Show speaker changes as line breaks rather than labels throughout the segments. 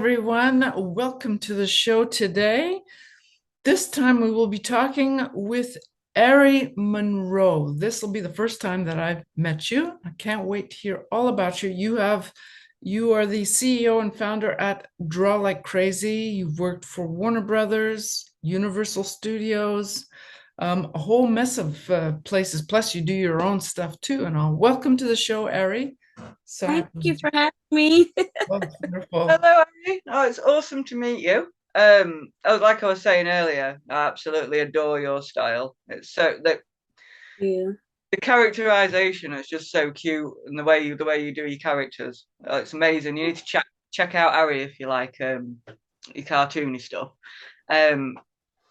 everyone. Welcome to the show today. This time we will be talking with Arie Monroe. This will be the first time that I've met you. I can't wait to hear all about you. You are the CEO and founder at Draw Like Crazy. You've worked for Warner Brothers, Universal Studios, a whole mess of places. Plus, you do your own stuff too. And all. Welcome to the show, Arie. So
Thank
happy to
you
meet
for having me.
you. That's wonderful.
Hello, Arie. Oh, it's awesome to meet you. Like I was saying earlier, I absolutely adore your style. It's so
Yeah.
the characterization is just so cute, and the way you do your characters, it's amazing. You need to check out Arie if you like your cartoony stuff. Um,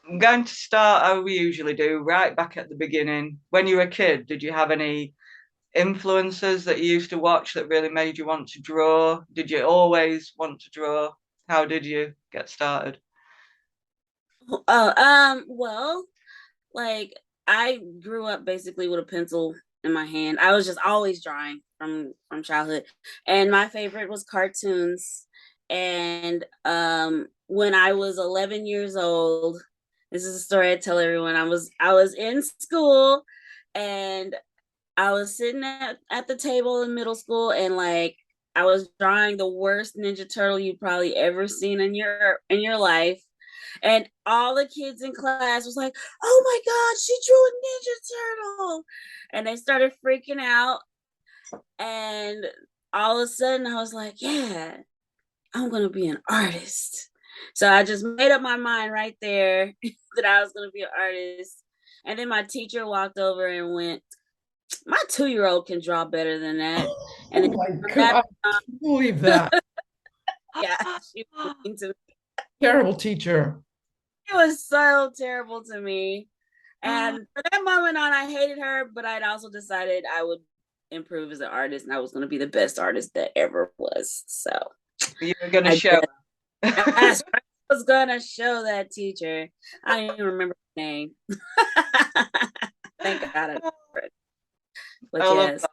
I'm going to start how we usually do, right back at the beginning. When you were a kid, did you have any influences that you used to watch that really made you want to draw? Did you always want to draw? How did you get started?
Well, like I grew up basically with a pencil in my hand. I was just always drawing from childhood. And my favorite was cartoons. And when I was 11 years old, this is a story I tell everyone. I was in school and I was sitting at the table in middle school and like I was drawing the worst Ninja Turtle you've probably ever seen in your life. And all the kids in class was like, "Oh my God, she drew a Ninja Turtle." And they started freaking out. And all of a sudden I was like, yeah, I'm gonna be an artist. So I just made up my mind right there that I was gonna be an artist. And then my teacher walked over and went, my 2-year-old can draw better than that. And
Oh
then
my
from
God,
that
I
on,
can't believe that.
yeah, she was mean to me.
Terrible teacher.
It was so terrible to me. And from that moment on, I hated her, but I'd also decided I would improve as an artist and I was going to be the best artist that ever was. So
You were going to
I
show.
did. I was going to show that teacher. I don't even remember her name. Thank God I remember it. But
I love
yes.
that.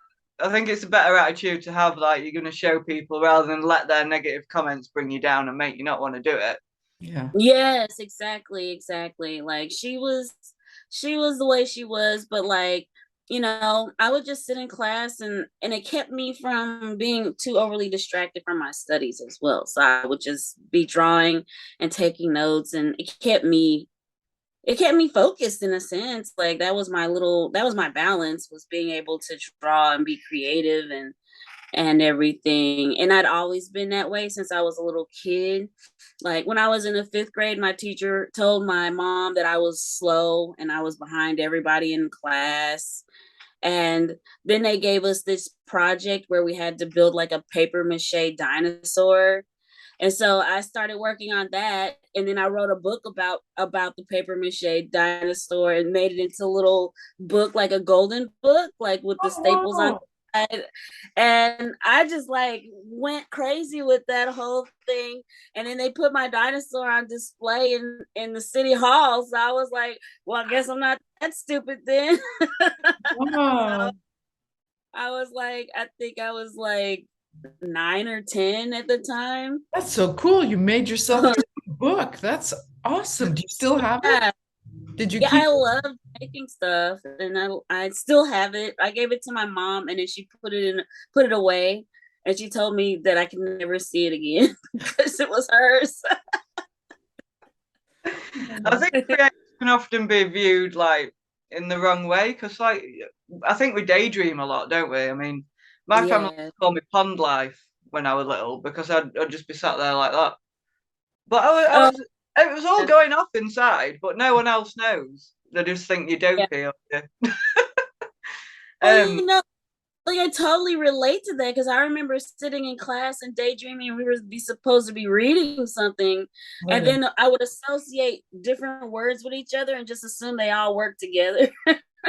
I think it's a better attitude to have, like you're going to show people rather than let their negative comments bring you down and make you not want to do it.
Yeah.
Yes, exactly. Like she was the way she was, but like, I would just sit in class and it kept me from being too overly distracted from my studies as well. So I would just be drawing and taking notes and it kept me focused in a sense. Like that was my balance, was being able to draw and be creative and everything. And I'd always been that way since I was a little kid. Like when I was in the fifth grade, my teacher told my mom that I was slow and I was behind everybody in class. And then they gave us this project where we had to build like a paper mache dinosaur. And so I started working on that, and then I wrote a book about the paper mache dinosaur and made it into a little book, like a golden book, like with the
Oh,
staples on
wow.
the side. And I just like went crazy with that whole thing. And then they put my dinosaur on display in the city hall. So I was like, well, I guess I'm not that stupid then. So
Wow.
I think I was like 9 or 10 at the time.
That's so cool. You made yourself your own book. That's awesome. Do you still have it?
Yeah,
Did you
yeah,
keep
I
it?
love making stuff, and I still have it. I gave it to my mom, and then she put it away, and she told me that I can never see it again because it was hers.
I think creation can often be viewed like in the wrong way because, like, I think we daydream a lot, don't we? I mean, my family
Yeah.
called me Pond Life when I was little because I'd just be sat there like that. But I
Oh,
was, it was all going off inside, but no one else knows. They just think you're
yeah.
dopey.
Oh,
Um,
like I totally relate to that because I remember sitting in class and daydreaming, and we were supposed to be reading something, and
Right.
then I would associate different words with each other and just assume they all work together.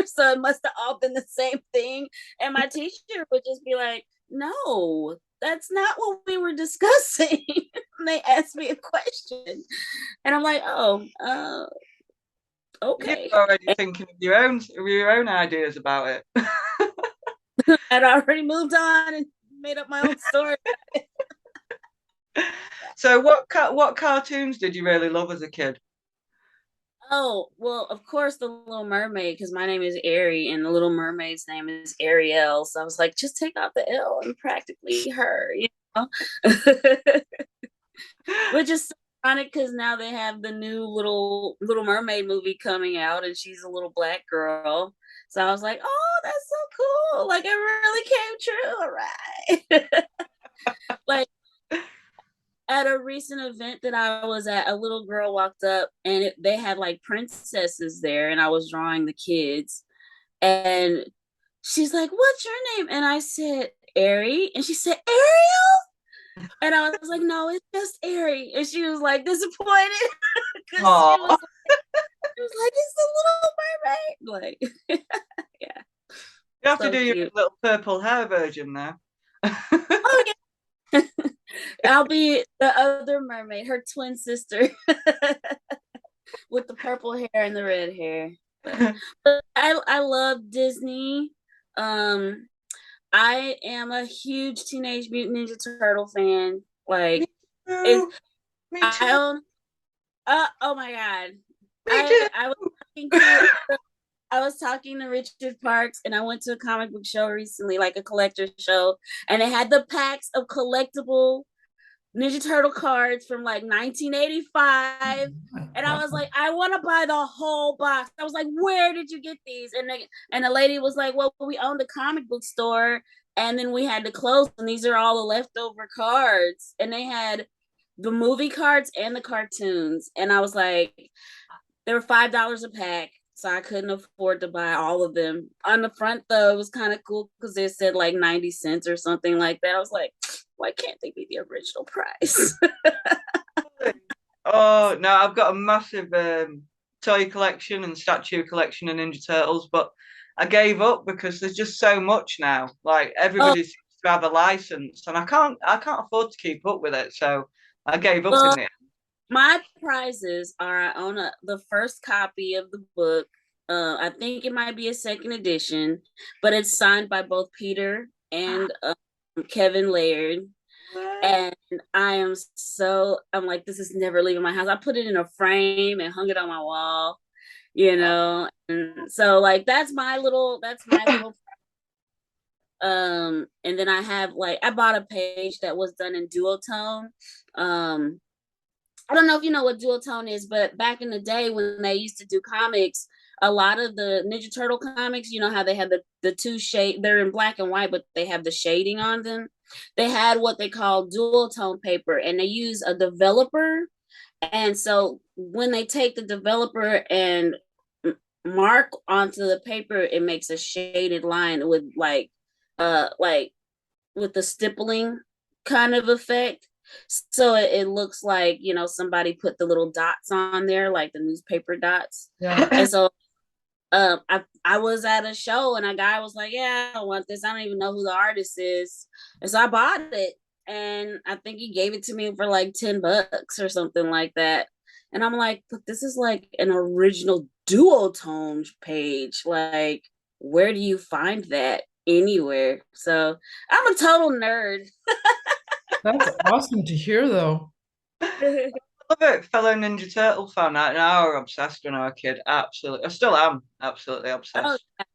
So it must have all been the same thing. And my teacher would just be like, "No, that's not what we were discussing." And they asked me a question, and I'm like, "Oh,
you're
okay."
already thinking of your own ideas about it.
I'd already moved on and made up my own story.
So what cartoons did you really love as a kid?
Oh, well, of course, The Little Mermaid, because my name is Arie and the Little Mermaid's name is Ariel. So I was like, just take out the L and practically her, you know? Which is so ironic because now they have the new Little Mermaid movie coming out and she's a little black girl. So I was like, oh, that's so cool. Like, it really came true. All right. Like, at a recent event that I was at, a little girl walked up and they had like princesses there, and I was drawing the kids. And she's like, "What's your name?" And I said, "Arie." And she said, "Ariel?" And I was like, "No, it's just Arie." And she was like disappointed because
Oh,
she was like, "It's the Little Mermaid." Like, yeah,
you have to
so
do your
cute.
little purple hair version now.
Oh yeah, I'll be the other mermaid, her twin sister, with the purple hair and the red hair. But I love Disney. Um, I am a huge Teenage Mutant Ninja Turtle fan.
Me
Like, it's
too. Me
I
too.
own. Oh my god!
Me too.
I was talking to Richard Parks, and I went to a comic book show recently, like a collector show, and they had the packs of collectible Ninja Turtle cards from like 1985. And I was like, I want to buy the whole box. I was like, where did you get these? And the lady was like, well, we owned a comic book store and then we had to close, and these are all the leftover cards. And they had the movie cards and the cartoons. And I was like, they were $5 a pack. So I couldn't afford to buy all of them. On the front, though, it was kind of cool because it said like 90 cents or something like that. I was like, why can't they be the original price?
Oh no, I've got a massive toy collection and statue collection of Ninja Turtles, but I gave up because there's just so much now. Like
Oh,
everybody seems to have a license, and I can't afford to keep up with it. So I gave up
well,
in the end.
my prizes are I own the first copy of the book. I think it might be a second edition, but it's signed by both Peter and Kevin Laird. And I'm like, this is never leaving my house. I put it in a frame and hung it on my wall, you know. And so like that's my little and then I have like I bought a page that was done in duotone. Um I don't know if you know what duotone is, but back in the day when they used to do comics, a lot of the Ninja Turtle comics, you know how they have the two shade, they're in black and white, but they have the shading on them. They had what they call dual tone paper, and they use a developer. And so when they take the developer and mark onto the paper, it makes a shaded line with like with the stippling kind of effect. So it looks like, you know, somebody put the little dots on there, like the newspaper dots.
Yeah.
And so I was at a show and a guy was like, "Yeah, I want this. I don't even know who the artist is." And so I bought it, and I think he gave it to me for like $10 or something like that. And I'm like, "But this is like an original duotone page. Like, where do you find that anywhere?" So I'm a total nerd.
That's awesome to hear, though.
Love it, fellow Ninja Turtle fan. I were obsessed when I was a kid. Absolutely, I still am absolutely
Oh
obsessed. I've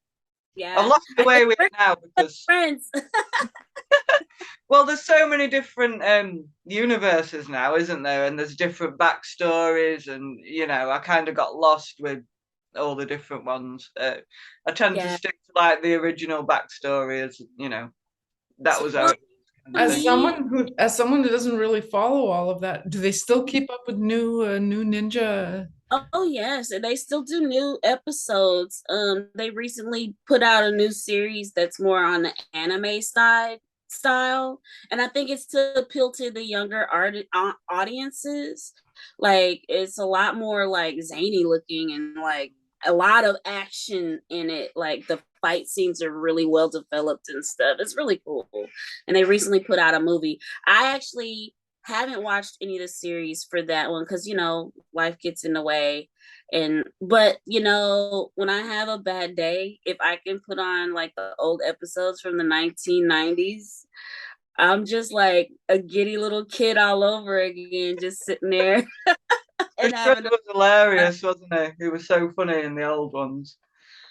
yeah,
lost my
I guess
way with
we're
it now because
friends.
well, there's so many different universes now, isn't there? And there's different backstories, and I kind of got lost with all the different ones. I tend to
Yeah.
stick to like the original backstory, as that was how
Well,
it was, kind of
to
thing.
me,
As someone who doesn't really follow all of that, do they still keep up with new ninja?
oh yes, and they still do new episodes. They recently put out a new series that's more on the anime style, and I think it's to appeal to the younger audiences. Like it's a lot more like zany looking and like a lot of action in it. Like the fight scenes are really well developed and stuff. It's really cool. And they recently put out a movie. I actually haven't watched any of the series for that one because life gets in the way. And but when I have a bad day, if I can put on like the old episodes from the 1990s, I'm just like a giddy little kid all over again, just sitting there
His
and
brother
having
was hilarious, wasn't he? He was so funny in the old ones.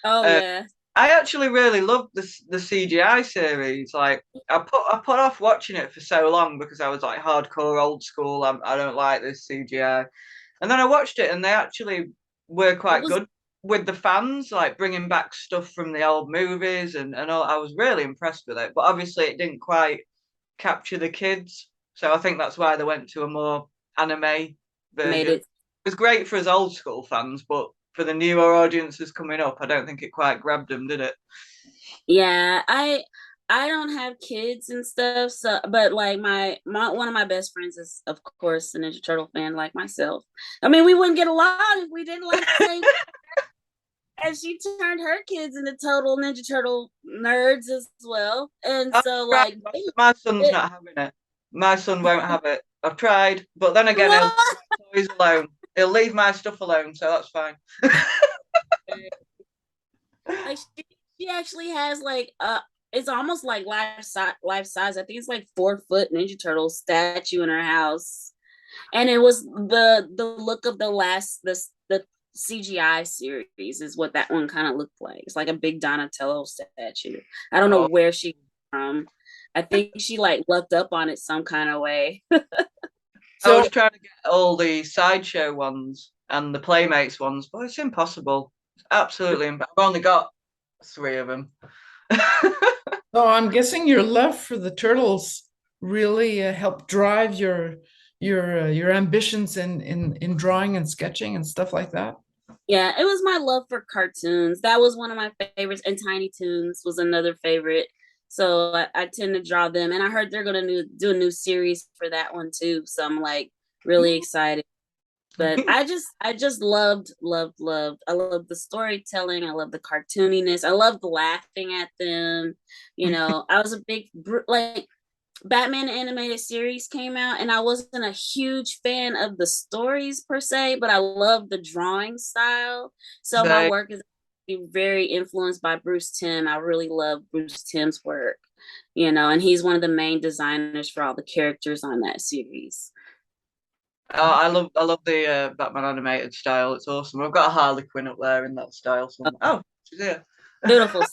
oh
Uh,
yeah.
I actually really loved the CGI series. Like I put off watching it for so long because I was like hardcore old school. I don't like this CGI. And then I watched it, and they actually were
It
quite
was
good with the fans, like bringing back stuff from the old movies, and all. I was really impressed with it. But obviously, it didn't quite capture the kids, so I think that's why they went to a more anime
made
version.
it.
It was great for us old school fans, but for the newer audiences coming up, I don't think it quite grabbed them, did it?
Yeah, I don't have kids and stuff, so but like my one of my best friends is of course a Ninja Turtle fan like myself. I mean, we wouldn't get along if we didn't like the same. And she turned her kids into total Ninja Turtle nerds as well. And
That's
so
right.
like
My son's
it,
not having it. My son won't have it. I've tried, but then again, he'll
what?
leave my toys alone. He'll leave my stuff alone, so that's fine.
Like she actually has like it's almost like life size. I think it's like 4 foot Ninja Turtle statue in her house. And it was the look of the CGI series is what that one kind of looked like. It's like a big Donatello statue. I don't know
Oh,
where she from. I think she like lucked up on it some kind of way.
I was
So,
trying to get all the sideshow ones and the Playmates ones, but it's impossible. It's absolutely impossible. I've only got 3 of them.
so I'm guessing your love for the turtles really helped drive your ambitions in drawing and sketching and stuff like that.
Yeah, it was my love for cartoons. That was one of my favorites, and Tiny Toons was another favorite. So I tend to draw them, and I heard they're gonna do a new series for that one too. So I'm like really excited. But I just loved. I love the storytelling. I love the cartooniness. I loved laughing at them. I was a big like Batman animated series came out, and I wasn't a huge fan of the stories per se, but I love the drawing style. So my
They,
work is very influenced by Bruce Timm. I really love Bruce Timm's work, and he's one of the main designers for all the characters on that series.
I love the Batman animated style. It's awesome. I've got a Harley Quinn up there in that style.
Oh,
Somewhere. Oh, she's here.
beautiful.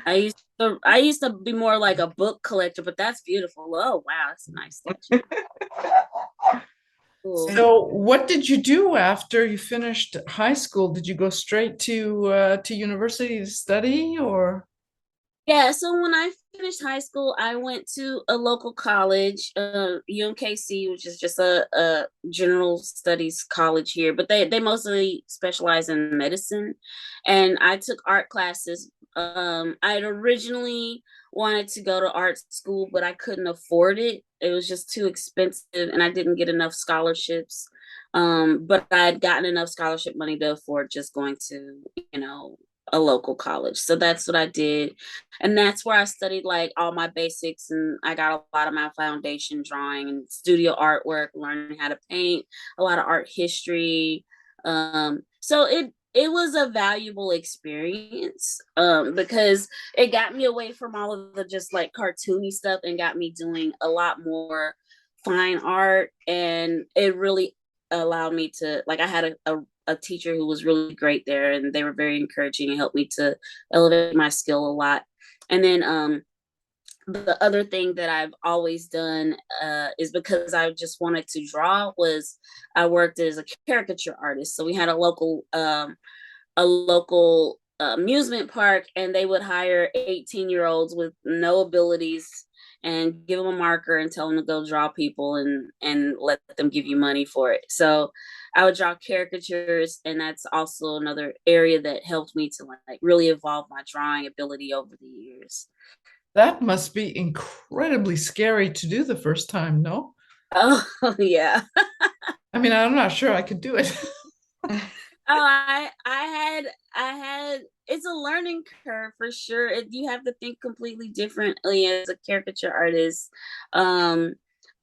I used to be more like a book collector, but that's beautiful. Oh wow, that's a nice statue. Cool.
So, what did you do after you finished high school? Did you go straight to university to study, or?
Yeah, so when I finished high school, I went to a local college, UMKC, which is just a general studies college here, but they mostly specialize in medicine. And I took art classes. I'd originally wanted to go to art school, but I couldn't afford it. It was just too expensive, and I didn't get enough scholarships. But I had gotten enough scholarship money to afford just going to, a local college. So that's what I did, and that's where I studied like all my basics, and I got a lot of my foundation drawing and studio artwork, learning how to paint, a lot of art history. So it was a valuable experience, because it got me away from all of the just like cartoony stuff and got me doing a lot more fine art, and it really allowed me to like I had a teacher who was really great there, and they were very encouraging and helped me to elevate my skill a lot. And then the other thing that I've always done, is because I just wanted to draw, was I worked as a caricature artist. So we had a local amusement park, and they would hire 18-year-olds with no abilities and give them a marker and tell them to go draw people, and let them give you money for it. So I would draw caricatures, and that's also another area that helped me to like really evolve my drawing ability over the years.
That must be incredibly scary to do the first time, no?
Oh yeah.
I mean, I'm not sure I could do it.
Oh, I had it's a learning curve for sure. You have to think completely differently as a caricature artist. Um,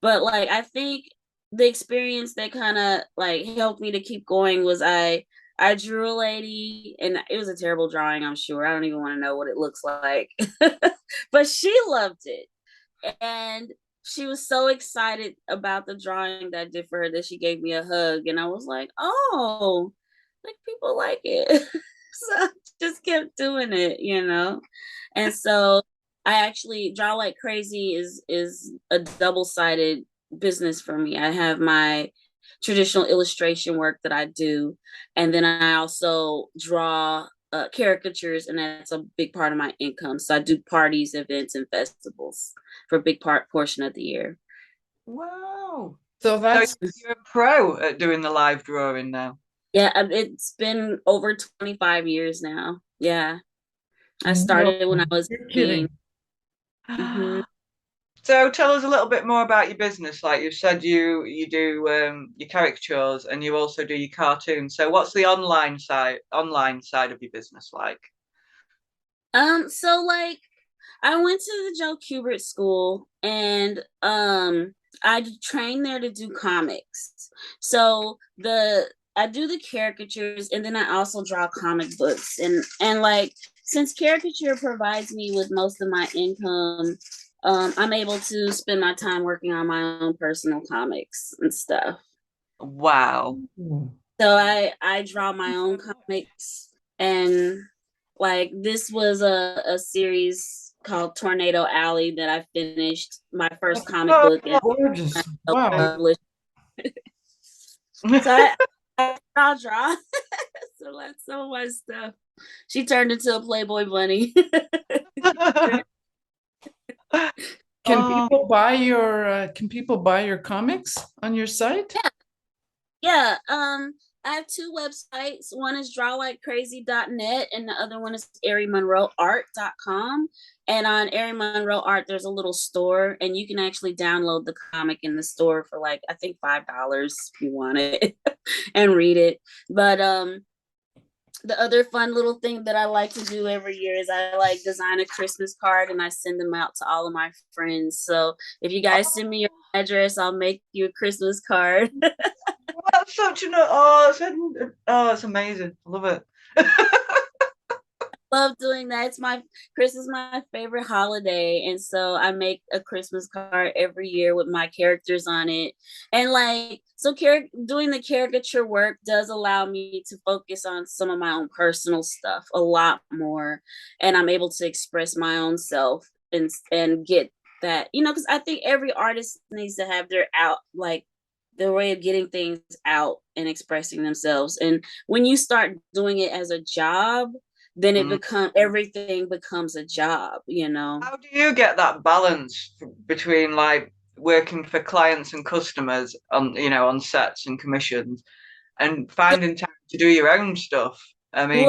but like I think the experience that kind of like helped me to keep going was I I drew a lady, and it was a terrible drawing, I'm sure. I don't even want to know what it looks like. But she loved it. And she was so excited about the drawing that I did for her that she gave me a hug. And I was like, oh, like people like it. So I just kept doing it, you know? And so I actually Draw Like Crazy is a double-sided business for me. I have my traditional illustration work that I do, and then I also draw caricatures, and that's a big part of my income. So I do parties, events, and festivals for a big portion of the year.
Wow.
So
So
that's
you're a pro at doing the live drawing now.
Yeah, it's been over 25 years now. Yeah, I
no,
started when I was
you're
18.
kidding.
Mm-hmm.
So tell us a little bit more about your business. Like you said, you do your caricatures and you also do your cartoons. So what's the online side of your business like?
So like I went to the Joe Kubert School, and I trained there to do comics. So the I do the caricatures, and then I also draw comic books, and like since caricature provides me with most of my income, I'm able to spend my time working on my own personal comics and stuff.
Wow.
So I draw my own comics, and like this was a series called Tornado Alley that I finished my first comic book and
Gorgeous. Wow.
published. So I'll draw. So that's some of my stuff. She turned into a Playboy bunny.
Can people buy your comics on your site?
Yeah, I have two websites. One is drawlikecrazy.net, and the other one is ariemonroeart.com. And on Arie Monroe Art, there's a little store, and you can actually download the comic in the store for like I think $5 if you want it and read it. But the other fun little thing that I like to do every year is I like design a Christmas card and I send them out to all of my friends. So if you guys send me your address, I'll make you a Christmas card.
That's such an it's amazing. I love it.
Love doing that. Christmas is my favorite holiday, and so I make a Christmas card every year with my characters on it. And like so doing the caricature work does allow me to focus on some of my own personal stuff a lot more, and I'm able to express my own self and get that, because I think every artist needs to have their way of getting things out and expressing themselves. And when you start doing it as a job, then everything becomes a job.
How do you get that balance between like working for clients and customers on sets and commissions and finding time to do your own stuff? I mean,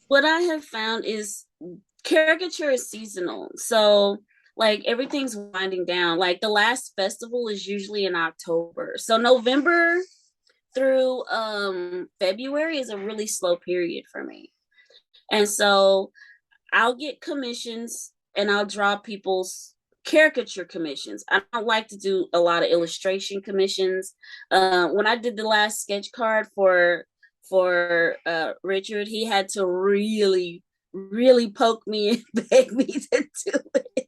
What I have found is caricature is seasonal. So like everything's winding down. Like the last festival is usually in October. So November through February is a really slow period for me. And so I'll get commissions and I'll draw people's caricature commissions. I don't like to do a lot of illustration commissions. When I did the last sketch card for Richard, he had to really, really poke me and beg me to do it.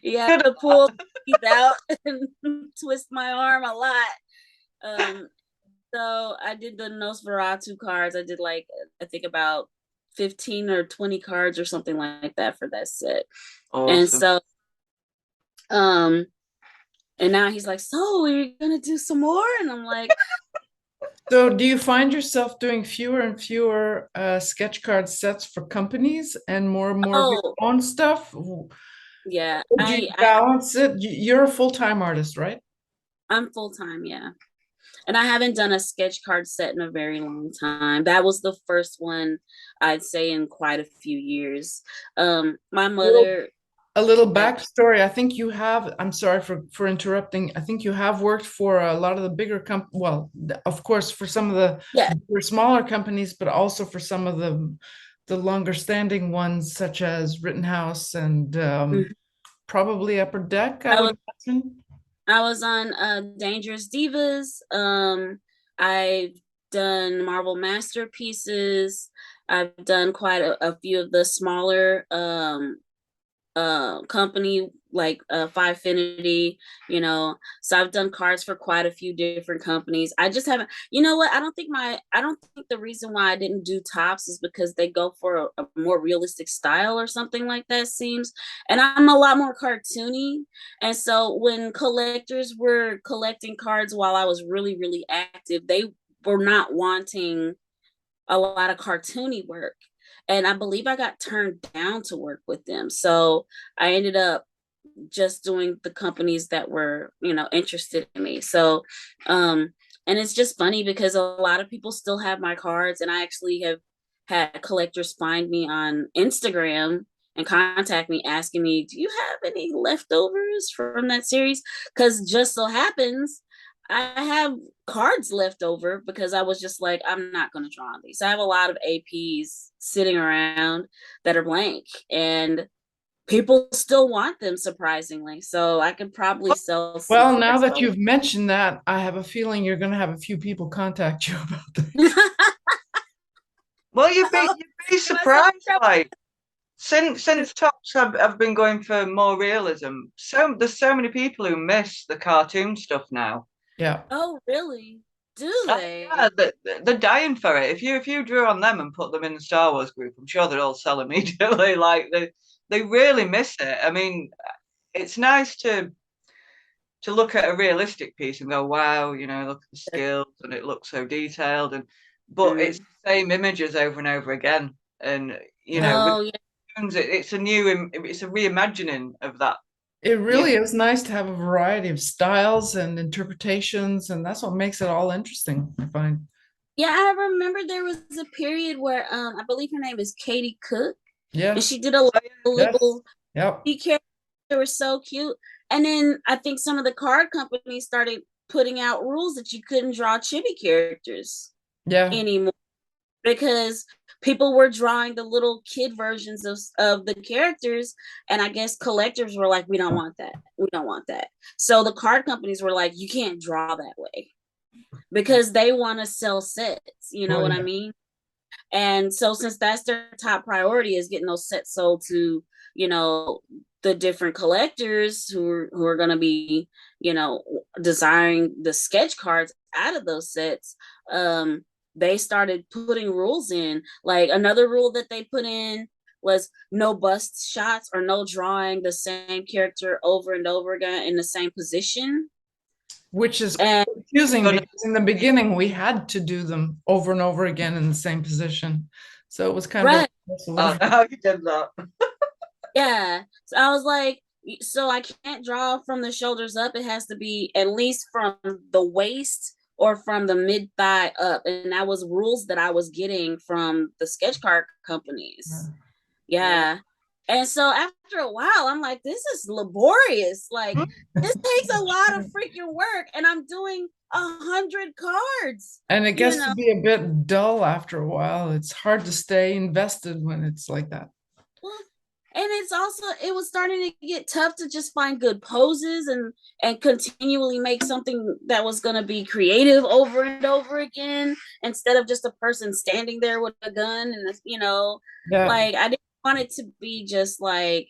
He had to pull teeth out and twist my arm a lot. So I did the Nosferatu cards. I did like I think about 15 or 20 cards or something like that for that set.
awesome.
And so and now he's like, so are you gonna do some more? And I'm like,
So do you find yourself doing fewer and fewer sketch card sets for companies and more of your own stuff?
Yeah,
Would you balance it? You're a full-time artist, right?
I'm full-time, yeah. And I haven't done a sketch card set in a very long time. That was the first one I'd say in quite a few years. My mother.
A little backstory. I think you have, I'm sorry for interrupting. I think you have worked for a lot of the bigger of course, for some of the smaller companies, but also for some of the longer standing ones, such as Rittenhouse and probably Upper Deck, I would imagine.
I was on Dangerous Divas. I done Marvel Masterpieces. I've done quite a few of the smaller company like Fivefinity, you know. So I've done cards for quite a few different companies. I just haven't, you know what, I don't think the reason why I didn't do tops is because they go for a more realistic style or something like that, seems. And I'm a lot more cartoony. And so when collectors were collecting cards while I was really, really active, they were not wanting a lot of cartoony work. And I believe I got turned down to work with them. So I ended up just doing the companies that were, you know, interested in me. So, and it's just funny because a lot of people still have my cards, and I actually have had collectors find me on Instagram and contact me asking me, do you have any leftovers from that series? Because just so happens I have cards left over because I was just like, I'm not going to draw on these. I have a lot of APs sitting around that are blank, and people still want them, surprisingly. So I could probably sell some
Well, now
cards.
that you've mentioned that, I have a feeling you're going to have a few people contact you about that.
Well, you'd be surprised. Like since tops have been going for more realism, so there's so many people who miss the cartoon stuff now.
Yeah.
Oh, really? Do
Oh,
they?
yeah, they're dying for it. If you drew on them and put them in the Star Wars group, I'm sure they'd all sell immediately. Like they really miss it. I mean, it's nice to look at a realistic piece and go, wow, you know, look at the skills and it looks so detailed, but it's
Mm.
the same images over and over again. And you
Yeah.
know, with
Oh, yeah.
cartoons, it's a reimagining of that.
It
You
really is nice to have a variety of styles and interpretations, and that's what makes it all interesting, I find.
Yeah, I remember there was a period where I believe her name is Katie Cook, and
Yes.
she did a lot of
Yes.
little
Yep.
characters that were so cute. And then I think some of the card companies started putting out rules that you couldn't draw chibi characters
Yeah.
anymore because people were drawing the little kid versions of the characters, and I guess collectors were like, we don't want that, we don't want that. So the card companies were like, you can't draw that way because they want to sell sets, you know
Well,
what I
yeah.
mean? And so since that's their top priority is getting those sets sold to, you know, the different collectors who are going to be, you know, desiring the sketch cards out of those sets, they started putting rules in. Like another rule that they put in was no bust shots or no drawing the same character over and over again in the same position.
Which is
And
confusing
know,
because in the beginning we had to do them over and over again in the same position. So it was kind of
right,
a
oh,
solution.
how you did that?
yeah. So I was like, so I can't draw from the shoulders up. It has to be at least from the waist or from the mid thigh up. And that was rules that I was getting from the sketch card companies. Yeah. And so after a while, I'm like, this is laborious. Like, this takes a lot of freaking work, and I'm doing 100 cards,
And it
you
gets to
know.
be a bit dull after a while. It's hard to stay invested when it's like that.
Well, and it's also it was starting to get tough to just find good poses and continually make something that was going to be creative over and over again instead of just a person standing there with a gun and you know,
Yeah.
like I didn't want it to be just like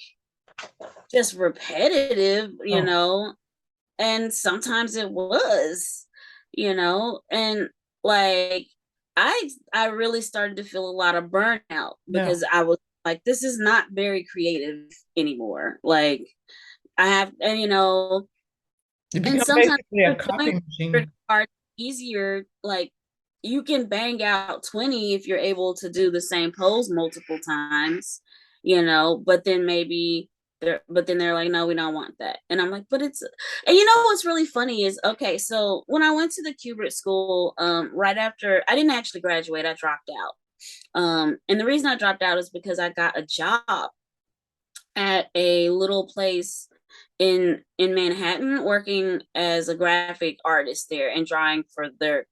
just repetitive, you
Oh,
know. And sometimes it was, you know, and like I really started to feel a lot of burnout
yeah.
because I was like, this is not very creative anymore. Like I have, and you know,
You
and
become
sometimes
basically a
if you're
copy
doing
machine.
art easier, like you can bang out 20 if you're able to do the same pose multiple times, you know, but then maybe they're like, no, we don't want that. And I'm like, but it's, and you know what's really funny is, okay, so when I went to the Kubrick school, right after I didn't actually graduate, I dropped out. And the reason I dropped out is because I got a job at a little place in Manhattan working as a graphic artist there and drawing for their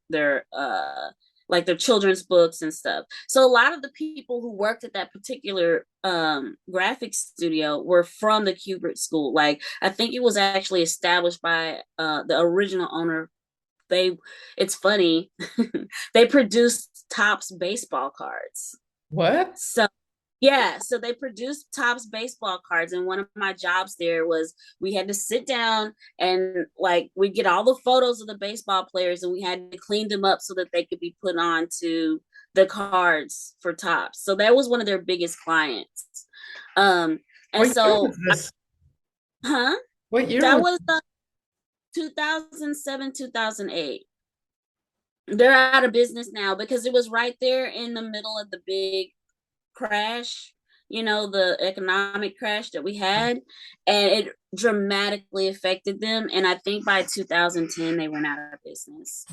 like their children's books and stuff. So a lot of the people who worked at that particular graphic studio were from the Kubrick school. Like I think it was actually established by the original owner, it's funny. They produced Topps baseball cards.
What?
So yeah, so they produced Topps baseball cards, and one of my jobs there was we had to sit down and like we get all the photos of the baseball players, and we had to clean them up so that they could be put onto the cards for Topps. So that was one of their biggest clients. And
What year
so,
was this?
huh?
What year
That
was
was 2007, 2008. They're out of business now because it was right there in the middle of the big crash, the economic crash that we had, and it dramatically affected them. And I think by 2010 they went out of business.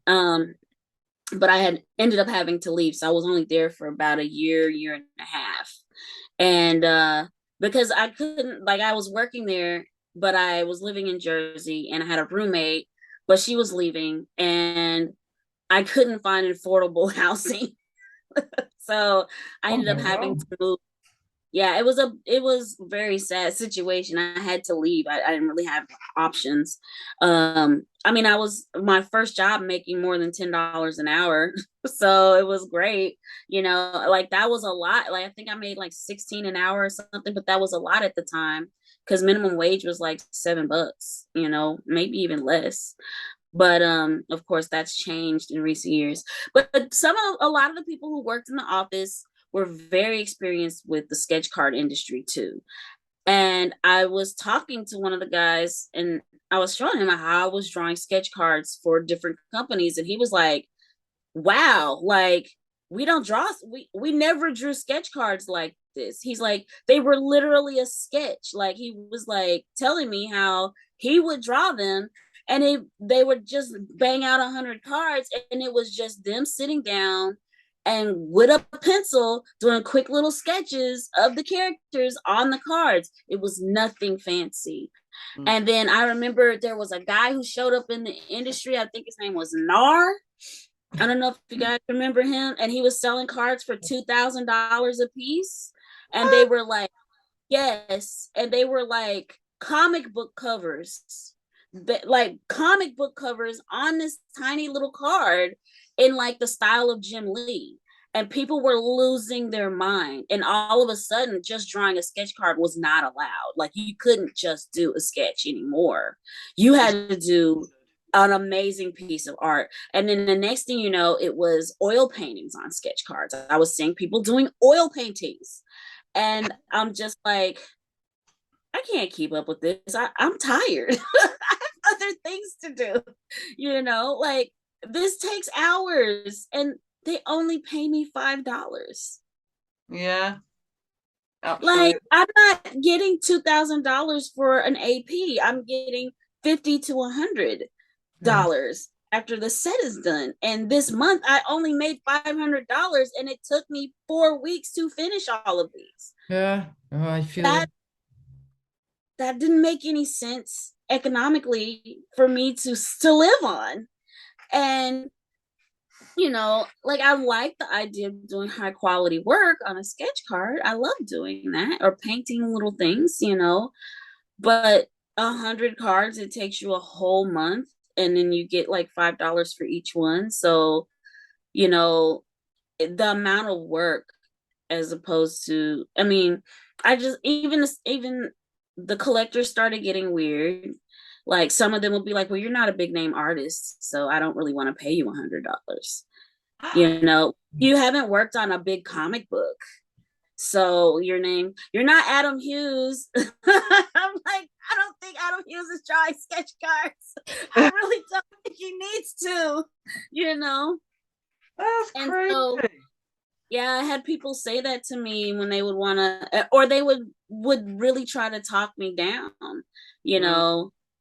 But I had ended up having to leave, so I was only there for about a year and a half. And because I couldn't, like, I was working there, but I was living in Jersey, and I had a roommate, but she was leaving, and I couldn't find affordable housing. So I ended up having to move. Yeah, it was a very sad situation. I had to leave. I didn't really have options. I mean, I was my first job making more than $10 an hour. So it was great. Like that was a lot. Like I think I made like 16 an hour or something, but that was a lot at the time because minimum wage was like $7, maybe even less. But of course that's changed in recent years. But a lot of the people who worked in the office were very experienced with the sketch card industry too. And I was talking to one of the guys, and I was showing him how I was drawing sketch cards for different companies, and he was like, wow, like we don't draw, we never drew sketch cards like this. He's like, they were literally a sketch. Like he was like telling me how he would draw them, and they would just bang out 100 cards, and it was just them sitting down and with a pencil doing quick little sketches of the characters on the cards. It was nothing fancy. And then I remember there was a guy who showed up in the industry. I think his name was Nar. I don't know if you guys remember him. And he was selling cards for $2,000 a piece. And they were like, yes. And they were like comic book covers, like comic book covers on this tiny little card in like the style of Jim Lee. And people were losing their mind. And all of a sudden, just drawing a sketch card was not allowed. Like you couldn't just do a sketch anymore. You had to do an amazing piece of art. And then the next thing you know, it was oil paintings on sketch cards. I was seeing people doing oil paintings. And I'm just like, I can't keep up with this. I'm tired. I have other things to do. Like this takes hours, and they only pay me $5.
Yeah. Absolutely.
Like I'm not getting $2,000 for an AP. I'm getting $50 to $100 after the set is done. And this month I only made $500, and it took me 4 weeks to finish all of these.
Yeah. Oh, I feel
that didn't make any sense economically for me to live on. And like I like the idea of doing high quality work on a sketch card. I love doing that, or painting little things, but 100 cards, it takes you a whole month, and then you get like $5 for each one. So, the amount of work, as opposed to, I mean, I just, even the collectors started getting weird. Like some of them will be like, well, you're not a big name artist, so I don't really want to pay you $100. You haven't worked on a big comic book, so you're not Adam Hughes. I'm like, I don't think Adam Hughes is drawing sketch cards. I really don't think he needs to,
That's
and
crazy.
so, yeah, I had people say that to me when they would want to, or they would really try to talk me down.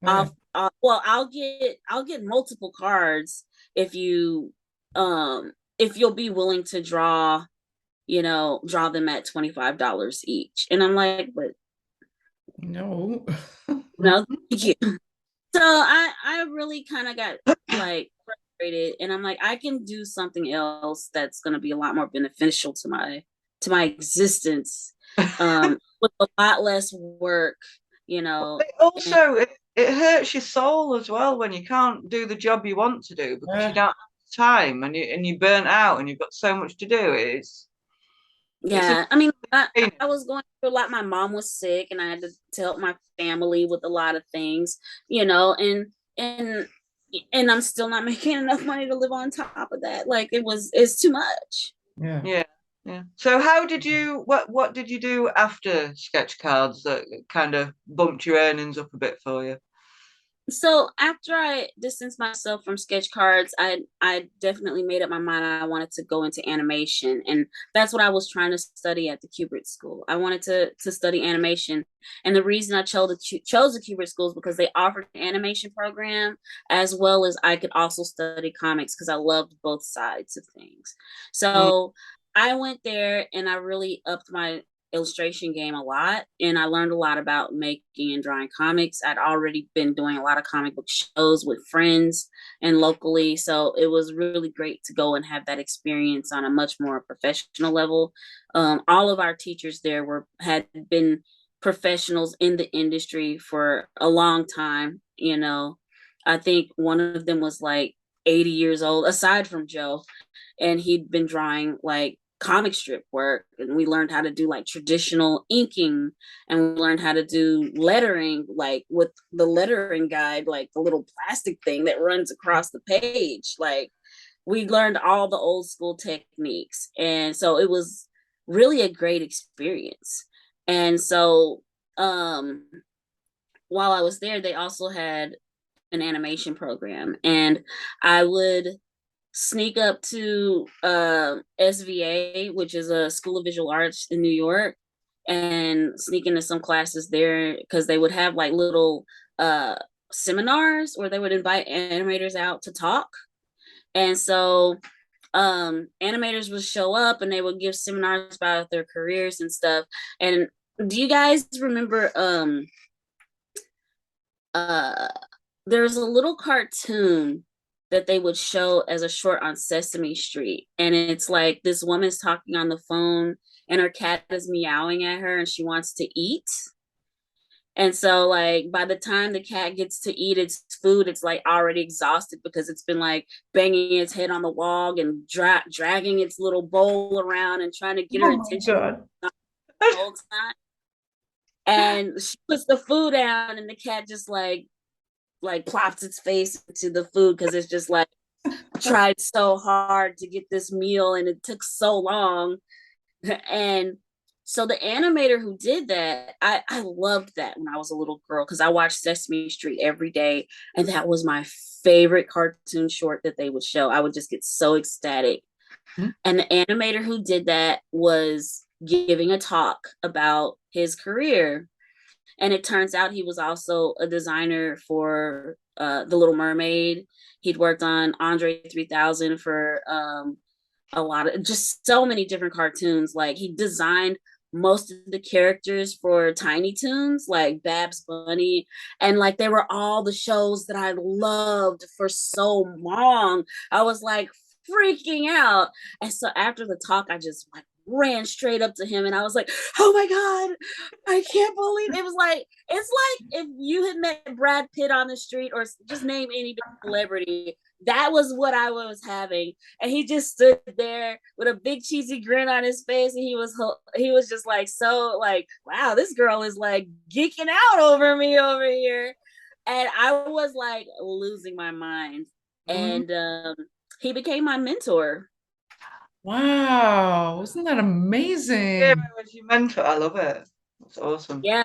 I'll get multiple cards if you'll be willing to draw them at $25 each. And I'm like, but
no.
no, thank you. So I really kind of got like frustrated, and I'm like, I can do something else that's going to be a lot more beneficial to my existence, with a lot less work,
Also, it hurts your soul as well when you can't do the job you want to do because you
Yeah.
don't have time and you're burnt out and you've got so much to do. It's a
Yeah, I mean,
pain.
I was going through a lot. My mom was sick, and I had to help my family with a lot of things, and and I'm still not making enough money to live on top of that. Like it's too much.
Yeah.
Yeah, yeah. So how did you what did you do after sketch cards that kind of bumped your earnings up a bit for you?
So after I distanced myself from sketch cards, I definitely made up my mind I wanted to go into animation, and that's what I was trying to study at the Kubert School. I wanted to study animation, and the reason I chose the Kubert School is because they offered an animation program as well as I could also study comics because I loved both sides of things.
Mm,
So I went there and I really upped my illustration game a lot, and I learned a lot about making and drawing comics. I'd already been doing a lot of comic book shows with friends and locally, so it was really great to go and have that experience on a much more professional level. All of our teachers there had been professionals in the industry for a long time. I think one of them was like 80 years old aside from Joe, and he'd been drawing like comic strip work, and we learned how to do like traditional inking, and we learned how to do lettering, like with the lettering guide, like the little plastic thing that runs across the page. Like we learned all the old school techniques, and so it was really a great experience. And so while I was there, they also had an animation program, and I would sneak up to SVA, which is a School of Visual Arts in New York, and sneak into some classes there because they would have like little seminars where they would invite animators out to talk. And so animators would show up and they would give seminars about their careers and stuff. And do you guys remember uh there's a little cartoon that they would show as a short on Sesame Street, and it's like this woman's talking on the phone and her cat is meowing at her and she wants to eat. And so like by the time the cat gets to eat its food, it's like already exhausted because it's been like banging its head on the wall and dragging its little bowl around and trying to get her
Oh my
attention
God.
the whole time. And she puts the food down and the cat just like plops its face into the food because it's just like tried so hard to get this meal and it took so long. And so the animator who did that, I loved that when I was a little girl because I watched Sesame Street every day, and that was my favorite cartoon short that they would show. I would just get so ecstatic.
Hmm?
And the animator who did that was giving a talk about his career, and it turns out he was also a designer for The Little Mermaid. He'd worked on Andre 3000 for a lot of just so many different cartoons. Like he designed most of the characters for Tiny Toons, like Babs Bunny, and like they were all the shows that I loved for so long. I was like freaking out. And so after the talk, I just like ran straight up to him and I was like, oh my God, I can't believe it. Was like, it's like if you had met Brad Pitt on the street or just name any big celebrity. That was what I was having. And he just stood there with a big cheesy grin on his face. And he was just like, so like, wow, this girl is like geeking out over me over here. And I was like losing my mind.
Mhm.
And he became my mentor.
Wow. Isn't that
Yeah,
amazing?
was your mentor. I love it. That's awesome.
Yeah.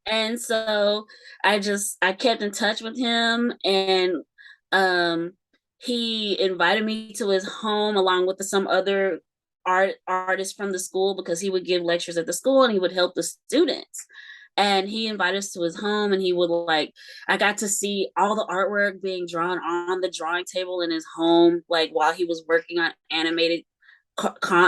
And so I kept in touch with him, and um he invited me to his home along with some other artists from the school because he would give lectures at the school and he would help the students. And he invited us to his home, and he would like I got to see all the artwork being drawn on the drawing table in his home, like while he was working on animated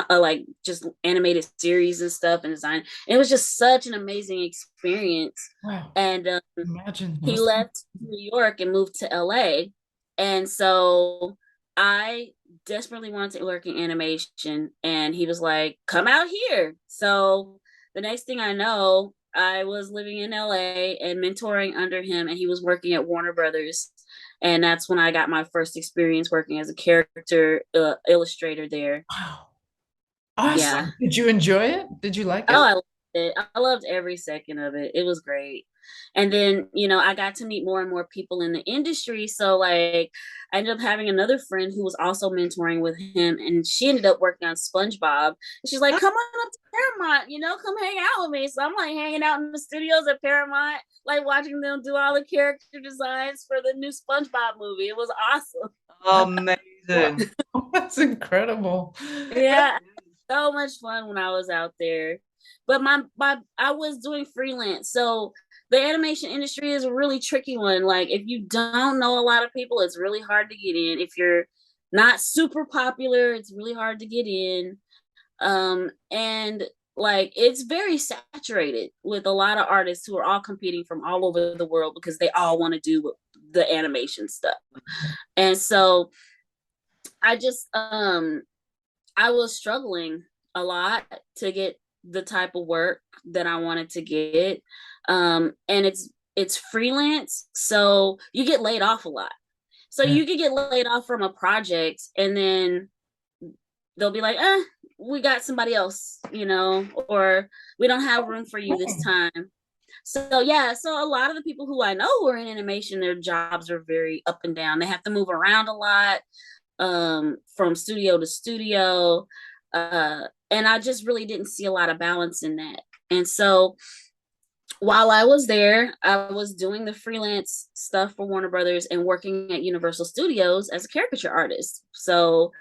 like just animated series and stuff and design. It was just such an amazing experience.
Wow.
And
Imagine.
he left New York and moved to LA. And so I desperately wanted to work in animation. And he was like, come out here. So the next thing I know, I was living in LA and mentoring under him, and he was working at Warner Brothers. And that's when I got my first experience working as a character illustrator there.
Wow.
Yeah.
Awesome. Did you enjoy it? Did you like
Oh,
it?
I loved it. I loved every second of it. It was great. And then, I got to meet more and more people in the industry. So, like, I ended up having another friend who was also mentoring with him, and she ended up working on SpongeBob. And she's like, come on up to Paramount, come hang out with me. So I'm like hanging out in the studios at Paramount, like watching them do all the character designs for the new SpongeBob movie. It was awesome.
Amazing.
That's incredible.
Yeah, so much fun when I was out there. But I was doing freelance, so the animation industry is a really tricky one. Like, if you don't know a lot of people, it's really hard to get in. If you're not super popular, it's really hard to get in. And like, it's very saturated with a lot of artists who are all competing from all over the world because they all want to do the animation stuff. And so I just I was struggling a lot to get the type of work that I wanted to get. And it's freelance, so you get laid off a lot. So
Yeah.
you could get laid off from a project, and then they'll be like, we got somebody else, or we don't have room for you this time. So yeah, so a lot of the people who I know who are in animation, their jobs are very up and down. They have to move around a lot, from studio to studio. And I just really didn't see a lot of balance in that. And so while I was there, I was doing the freelance stuff for Warner Brothers and working at Universal Studios as a caricature artist. So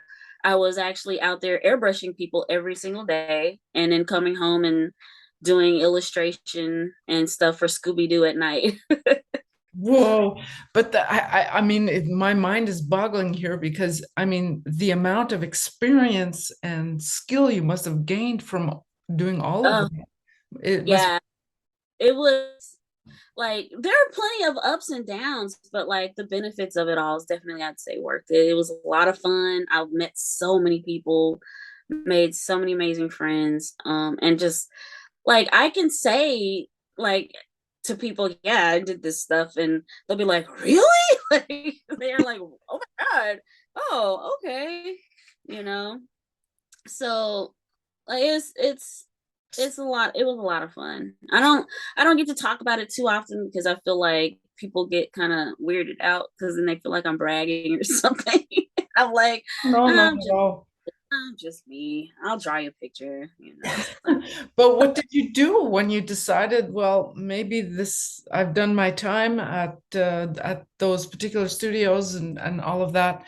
I was actually out there airbrushing people every single day, and then coming home and doing illustration and stuff for Scooby-Doo at night.
Whoa. But I mean, my mind is boggling here because I mean, the amount of experience and skill you must have gained from doing all of
Oh,
that. It must.
yeah. It was like, there are plenty of ups and downs, but like, the benefits of it all is definitely, I'd say, worth it. It was a lot of fun. I've met so many people, made so many amazing friends, and just like, I can say, like, to people, yeah, I did this stuff, and they'll be like, really? Like, they're like, oh my god, oh, okay, you know. So like, it's a lot. It was a lot of fun. I don't get to talk about it too often because I feel like people get kind of weirded out because then they feel like I'm bragging or something. I'm like,
No, no,
I'm just
no.
I'm just me. I'll draw you a picture.
But what did you do when you decided, well, maybe I've done my time at those particular studios and all of that.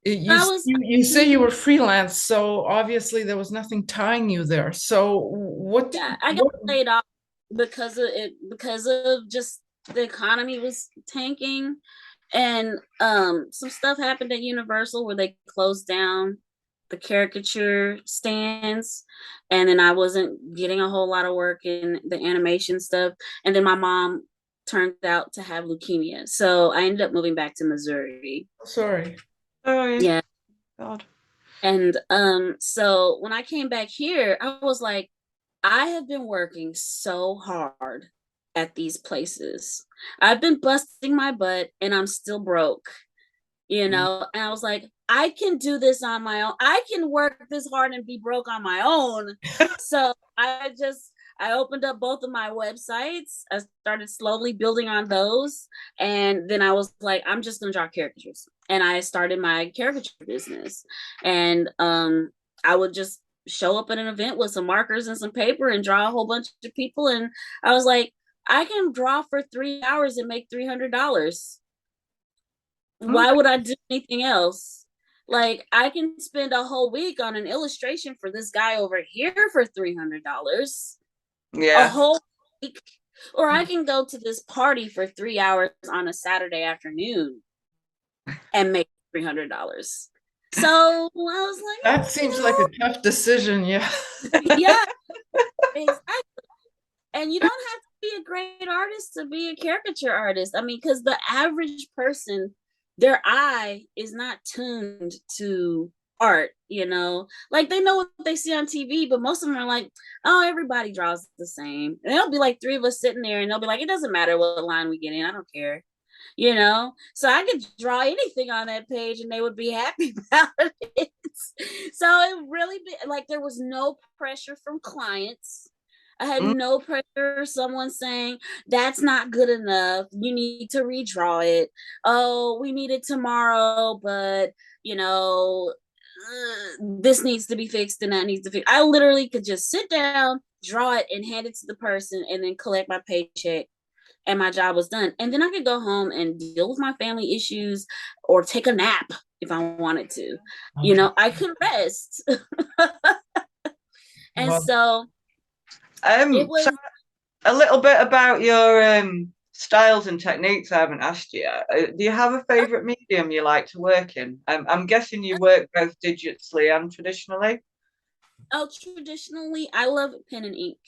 You
I was
you say you were freelance, so obviously there was nothing tying you there. So
Yeah, I got laid off because of it, because of just the economy was tanking, and some stuff happened at Universal where they closed down the caricature stands, and then I wasn't getting a whole lot of work in the animation stuff, and then my mom turned out to have leukemia, so I ended up moving back to Missouri.
Sorry.
Oh,
Yeah.
God.
And so when I came back here, I was like, I have been working so hard at these places. I've been busting my butt and I'm still broke, And I was like, I can do this on my own. I can work this hard and be broke on my own. So I opened up both of my websites. I started slowly building on those. And then I was like, I'm just going to draw caricatures. And I started my caricature business. And I would just show up at an event with some markers and some paper and draw a whole bunch of people. And I was like, I can draw for 3 hours and make $300. Why would I do anything else? Like, I can spend a whole week on an illustration for this guy over here for $300. A
Yeah.
whole week. Or I can go to this party for 3 hours on a Saturday afternoon and make $300. So I was like,
That seems like a tough decision, yeah.
yeah, exactly. And you don't have to be a great artist to be a caricature artist. I mean, because the average person, their eye is not tuned to art, you know, like they know what they see on TV, but most of them are like, oh, everybody draws the same. And there'll be like three of us sitting there and they'll be like, it doesn't matter what line we get in, I don't care. You know, so I could draw anything on that page and they would be happy about it. So it really like there was no pressure from clients. I had no pressure. Someone saying that's not good enough. You need to redraw it. Oh, we need it tomorrow, but you know, this needs to be fixed and that needs to fix. I literally could just sit down, draw it, and hand it to the person, and then collect my paycheck. And my job was done. And then I could go home and deal with my family issues or take a nap if I wanted to. You know, I could rest. And
Well,
so it was.
So a little bit about your styles and techniques I haven't asked you yet. Do you have a favorite medium you like to work in? I'm guessing you work both digitally and traditionally.
Oh, traditionally, I love pen and ink.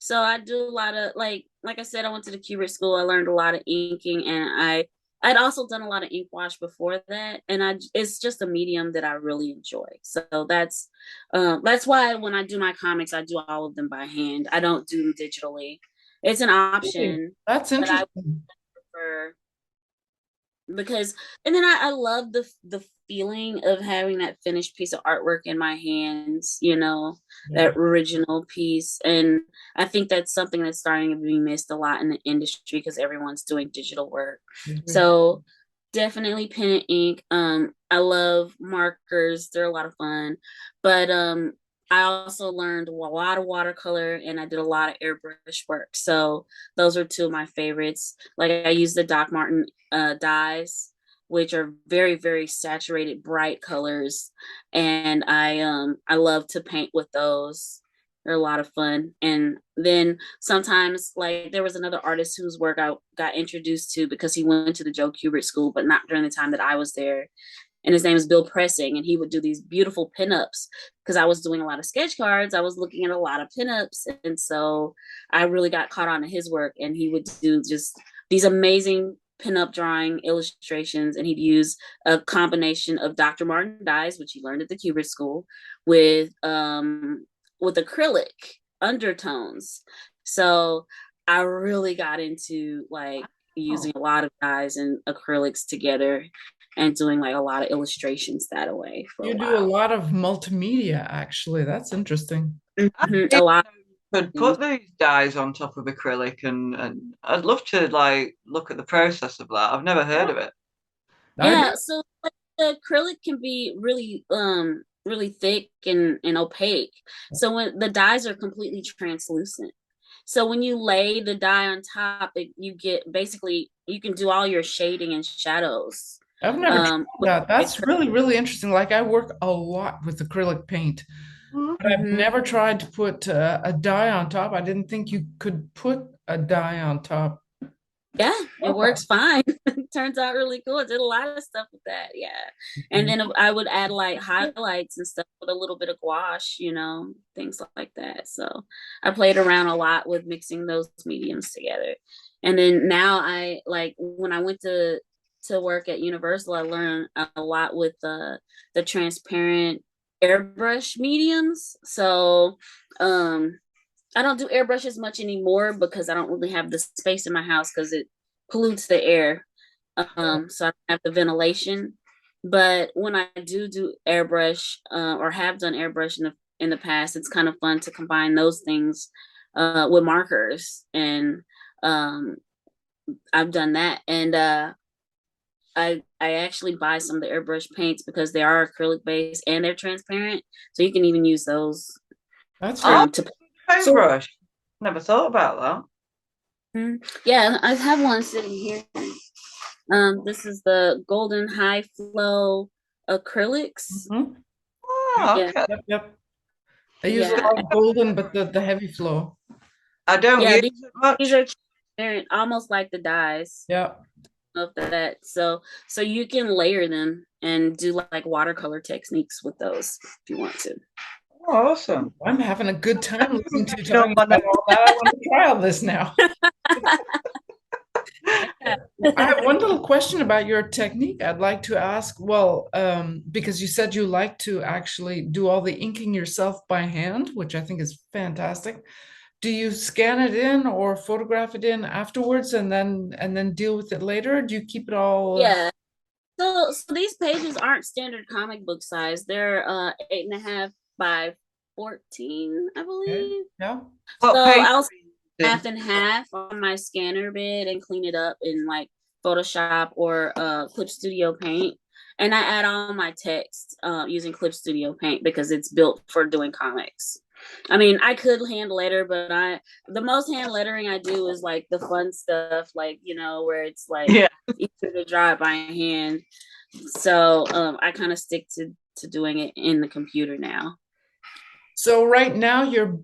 So I do a lot of like I said, I went to the Cubic school. I learned a lot of inking, and I'd also done a lot of ink wash before that. And it's just a medium that I really enjoy. So that's why when I do my comics, I do all of them by hand. I don't do them digitally. It's an option.
That's
But I
interesting.
prefer because and then I love the feeling of having that finished piece of artwork in my hands, you know, that original piece. And I think that's something that's starting to be missed a lot in the industry because everyone's doing digital work. So definitely pen and ink. I love markers, they're a lot of fun. But I also learned a lot of watercolor and I did a lot of airbrush work. So those are two of my favorites. Like I use the Doc Martin dyes, which are very, very saturated, bright colors. And I love to paint with those. They're a lot of fun. And then sometimes, like there was another artist whose work I got introduced to because he went to the Joe Kubert School, but not during the time that I was there. And his name is Bill Pressing, and he would do these beautiful pinups because I was doing a lot of sketch cards. I was looking at a lot of pinups, and so I really got caught on to his work. And he would do just these amazing pinup drawing illustrations, and he'd use a combination of Dr. Martin dyes, which he learned at the Kubert School, with acrylic undertones. So I really got into like using a lot of dyes and acrylics together and doing like a lot of illustrations that way for
You
a
do a
while.
lot of multimedia, actually. That's interesting.
A lot.
Could put these dyes on top of acrylic, and I'd love to like look at the process of that. I've never heard of it.
Yeah, so like, the acrylic can be really really thick and opaque. So when the dyes are completely translucent. So when you lay the dye on top, you get basically you can do all your shading and shadows.
I've never tried that. That's really, really interesting. Like I work a lot with acrylic paint, but I've never tried to put a dye on top. I didn't think you could put a dye on top.
Yeah, it works fine. It turns out really cool. I did a lot of stuff with that. Yeah. And then I would add like highlights and stuff with a little bit of gouache, you know, things like that. So I played around a lot with mixing those mediums together. And then now I like when I went to work at Universal, I learned a lot with the transparent airbrush mediums. So I don't do airbrush as much anymore because I don't really have the space in my house because it pollutes the air. So I don't have the ventilation. But when I do airbrush or have done airbrush in the past, it's kind of fun to combine those things with markers. And I've done that. And I actually buy some of the airbrush paints because they are acrylic based and they're transparent. So you can even use those.
That's
to
paintbrush. Never thought about
that. Yeah, I have one sitting here. This is the Golden High Flow acrylics.
Oh, okay.
Yep. I use a lot of golden, but the heavy flow.
I don't use it much.
These are transparent, almost like the dyes.
Yeah.
Of that. So you can layer them and do like watercolor techniques with those if you want to.
Oh, awesome.
I'm having a good time listening to you talking about all that. I want to try all this now.
Yeah.
I have one little question about your technique I'd like to ask. Well, because you said you like to actually do all the inking yourself by hand, which I think is fantastic. Do you scan it in or photograph it in afterwards and then deal with it later? Do you keep it all?
Yeah. So these pages aren't standard comic book size. They're 8.5 by 14, I
Okay.
believe.
Yeah.
So
What page?
I'll half and half on my scanner bed and clean it up in like Photoshop or Clip Studio Paint. And I add all my text using Clip Studio Paint because it's built for doing comics. I mean, I could hand letter, but the most hand lettering I do is like the fun stuff, like, where it's like
Yeah.
easier to draw it by hand. So I kind of stick to doing it in the computer now.
So right now your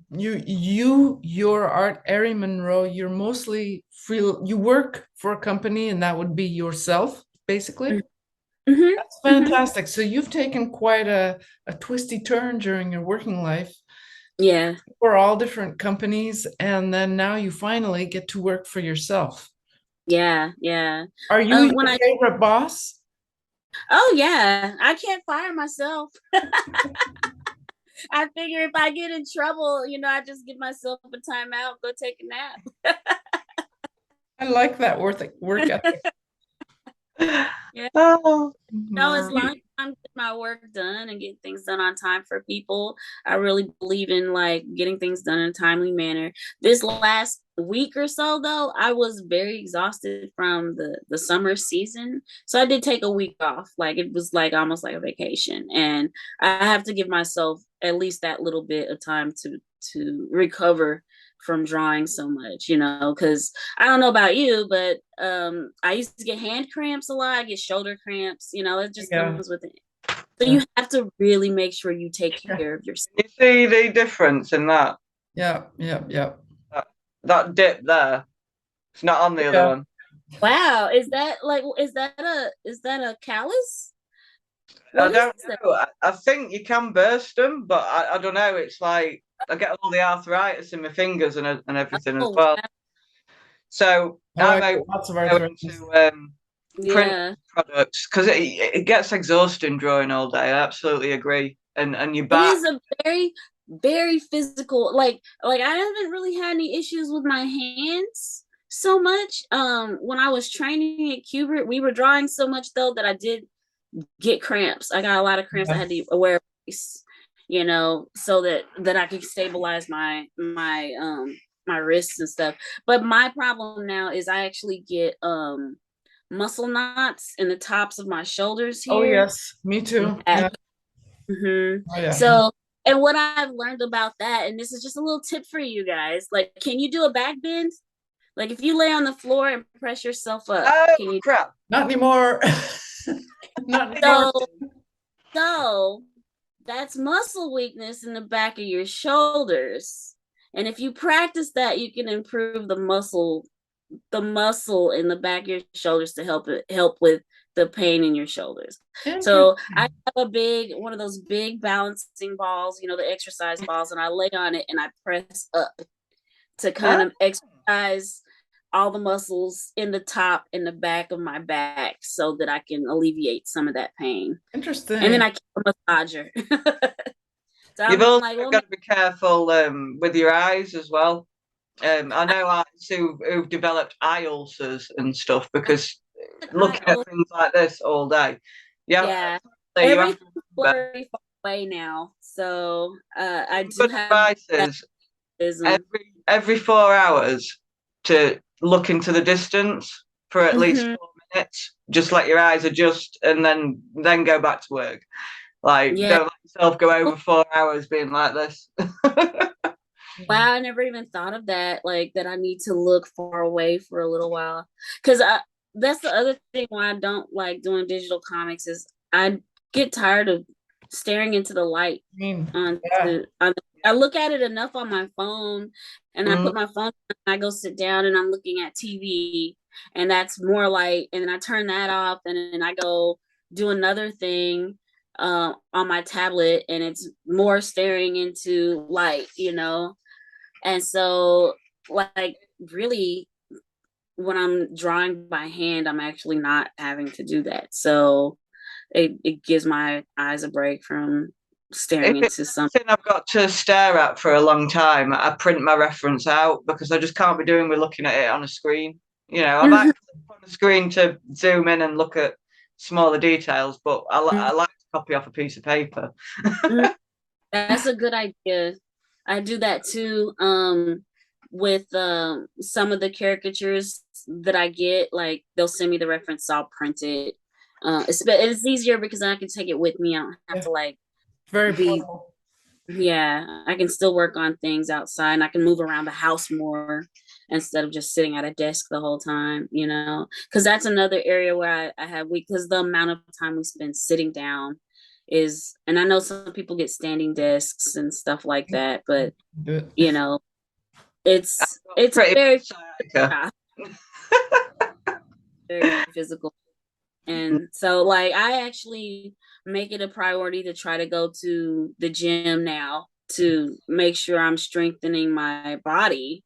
art, Arie Monroe, you're mostly free, you work for a company and that would be yourself, basically.
Mm-hmm.
That's
Mm-hmm.
fantastic. So you've taken quite a twisty turn during your working life
Yeah.
for all different companies, and then now you finally get to work for yourself.
Yeah. Yeah.
Are you
When
your favorite boss?
Oh yeah, I can't fire myself. I figure if I get in trouble, I just give myself a timeout, go take a nap.
I like that work ethic.
Yeah.
Oh,
As long as I'm getting my work done and getting things done on time for people, I really believe in like getting things done in a timely manner. This last week or so, though, I was very exhausted from the summer season, so I did take a week off. Like it was like almost like a vacation, and I have to give myself at least that little bit of time to recover from drawing so much, because I don't know about you, but I used to get hand cramps a lot. I get shoulder cramps, it just
Yeah.
comes with it. So
Yeah.
you have to really make sure you take care of yourself.
you see the difference in that?
Yeah. Yeah. Yeah.
That dip there. It's not on the other
Yeah.
one.
Wow, is that a callus?
I
What is
don't
that?
know. I think you can burst them, but I don't know. It's like I get all the arthritis in my fingers and everything as
Oh,
well.
wow.
So
Oh, I
I'm
got
open
lots of
to go
arthritis.
into print
Yeah.
products because it gets exhausting drawing all day. I absolutely agree. And your
It
back.
is a very, very physical. Like I haven't really had any issues with my hands so much. When I was training at Cubert, we were drawing so much though that I did get cramps. I got a lot of cramps. I
Yeah.
had to wear a brace, so that I could stabilize my wrists and stuff. But my problem now is I actually get muscle knots in the tops of my shoulders
Oh
here.
yes, me too. Yeah. Oh yeah.
So, and what I've learned about that, and this is just a little tip for you guys, like, can you do a back bend? Like, if you lay on the floor and press yourself up,
Oh
can you?
crap!
Not anymore. Not anymore.
So, so that's muscle weakness in the back of your shoulders. And if you practice that, you can improve the muscle in the back of your shoulders to help with the pain in your shoulders. So I
Interesting.
have one of those big balancing balls, the exercise balls, and I lay on it and I press up to kind
Oh,
of exercise all the muscles in the top and the back of my back so that I can alleviate some of that pain. And then
Interesting.
I keep a massager. So
you've
I'm
also
like, well,
got to be careful with your eyes as well. I know artists who've developed eye ulcers and stuff because
I
looking at things like this all day, yeah,
yeah,
you have
everything's
to remember.
blurry far away now. So I do
Good
have
advice is
that.
every 4 hours to look into the distance for at least
Mm-hmm.
4 minutes. Just let your eyes adjust and then go back to work. Like
Yeah.
don't let yourself go over 4 hours being like this.
Wow, I never even thought of that. Like that, I need to look far away for a little while. Because that's the other thing why I don't like doing digital comics is I get tired of staring into the light.
Yeah.
I look at it enough on my phone, and I
Mm.
put my phone down and I go sit down and I'm looking at TV, and that's more light, and then I turn that off, and then I go do another thing on my tablet, and it's more staring into light. And so, like, really, when I'm drawing by hand, I'm actually not having to do that. So it gives my eyes a break from staring
If it's
into something.
something I've got to stare at for a long time, I print my reference out because I just can't be doing with looking at it on a screen. I might click on the screen to zoom in and look at smaller details, but I like to copy off a piece of paper.
That's a good idea. I do that too. With some of the caricatures that I get, like they'll send me the reference, so I'll print it. It's easier because I can take it with me. I don't have to like
Very
be.
portable.
Yeah, I can still work on things outside, and I can move around the house more instead of just sitting at a desk the whole time. Because that's another area where I have because the amount of time we spend sitting down and I know some people get standing desks and stuff like that, but
Do it.
you know, it's
Pretty
very
sciatica.
very physical. And so like I actually make it a priority to try to go to the gym now to make sure I'm strengthening my body.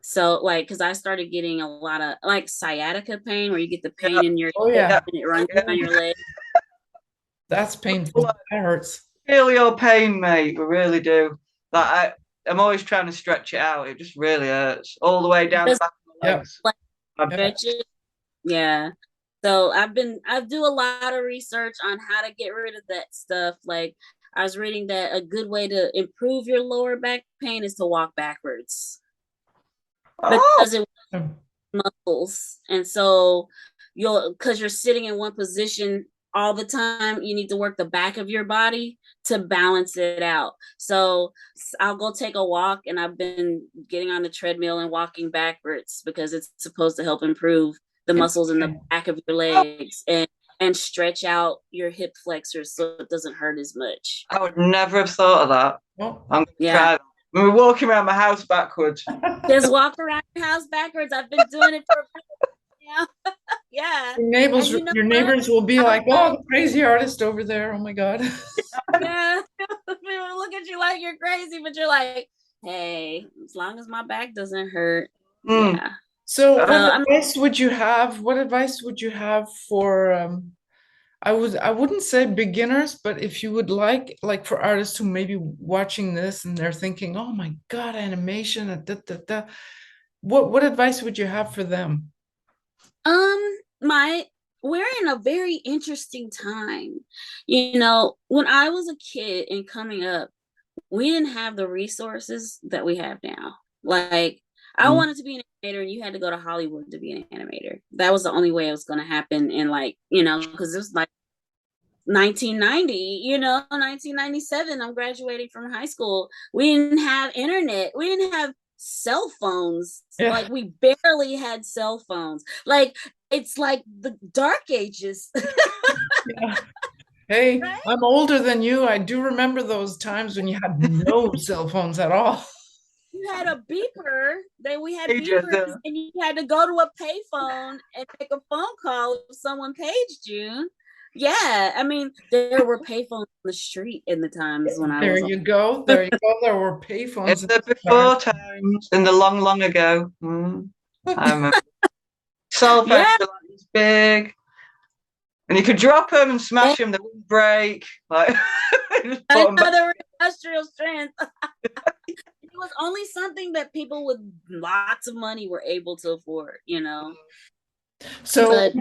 So like because I started getting a lot of like sciatica pain where you get the pain in your
Oh
hip
yeah,
and it runs down your leg.
that's painful. That hurts.
Feel your pain, mate. We really do. I'm always trying to stretch it out. It just really hurts all the way down the
Just
back of my
Yep.
legs.
like
My-
stretch it. Yeah. So I do a lot of research on how to get rid of that stuff. Like I was reading that a good way to improve your lower back pain is to walk backwards
Oh,
because it
Um,
muscles. And so because you're sitting in one position all the time, you need to work the back of your body to balance it out. So I'll go take a walk, and I've been getting on the treadmill and walking backwards because it's supposed to help improve the muscles in the back of your legs and stretch out your hip flexors so it doesn't hurt as much.
I would never have thought of that.
well,
I'm gonna
Yeah.
try that. We were walking around my house backwards.
Just walk around your house backwards. I've been doing it for now. Yeah.
your neighbors will be like, "Oh, the crazy artist over there." Oh my God.
Yeah. People look at you like you're crazy, but you're like, hey, as long as my back doesn't hurt.
Mm.
Yeah.
So, what
I'm-
advice would you have? What advice would you have for I wouldn't say beginners, but if you would like for artists who may be watching this and they're thinking, "Oh my God, animation, da, da, da." What advice would you have for them?
my we're in a very interesting time. When I was a kid and coming up, we didn't have the resources that we have now. Like I
Mm.
wanted to be an animator and you had to go to Hollywood to be an animator. That was the only way it was going to happen. And because it was like 1990, 1997, I'm graduating from high school. We didn't have internet. We didn't have cell phones.
Yeah.
Like we barely had cell phones. Like it's like the dark ages.
Yeah. Hey,
Right?
I'm older than you. I do remember those times when you had no cell phones at all.
You had a beeper. Then we had
Pages,
beepers, and you had to go to a payphone and make a phone call if someone paged you. Yeah, I mean, there were payphones on the street in the times when I
There
was.
you go. There you go. There were
In
payphones.
the before times, in the long, long ago. I remember. Cell phones
Yeah.
were like this big, and you could drop them and smash them; they wouldn't break. Like, just put 'em back.
Another industrial strength. It was only something that people with lots of money were able to afford.
So
But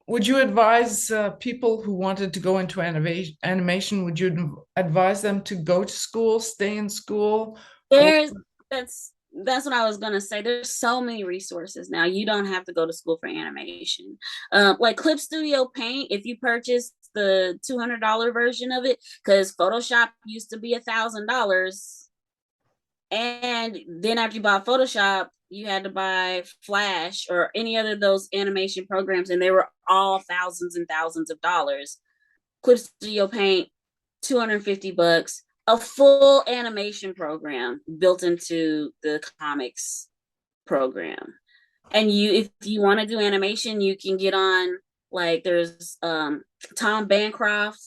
would you advise people who wanted to go into animation, would you advise them to go to school, stay in school?
that's what I was gonna say. There's so many resources now. You don't have to go to school for animation. Like Clip Studio Paint, if you purchase the $200 version of it, because Photoshop used to be $1,000, and then after you bought Photoshop, you had to buy Flash or any other of those animation programs, and they were all thousands and thousands of dollars. Clip Studio Paint, $250, a full animation program built into the comics program. And if you want to do animation, you can get on, like there's Tom Bancroft.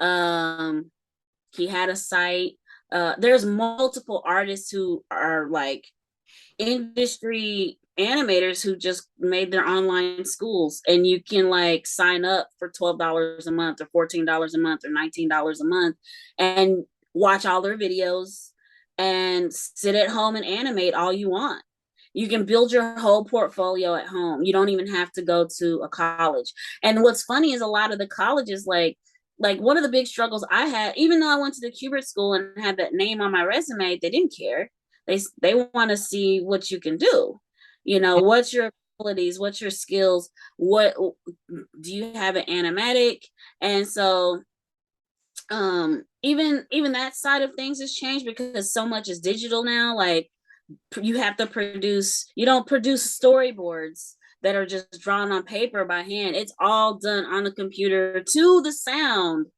He had a site. There's multiple artists who are like industry animators who just made their online schools, and you can like sign up for $12 a month or $14 a month or $19 a month and watch all their videos and sit at home and animate all you want. You can build your whole portfolio at home. You don't even have to go to a college. And what's funny is a lot of the colleges, like one of the big struggles I had, even though I went to the Kubert school and had that name on my resume, they didn't care. They want to see what you can do. You know, what's your abilities, what's your skills, what do you have an animatic? And so even that side of things has changed because so much is digital now. Like you have to produce, you don't produce storyboards that are just drawn on paper by hand. It's all done on the computer to the sound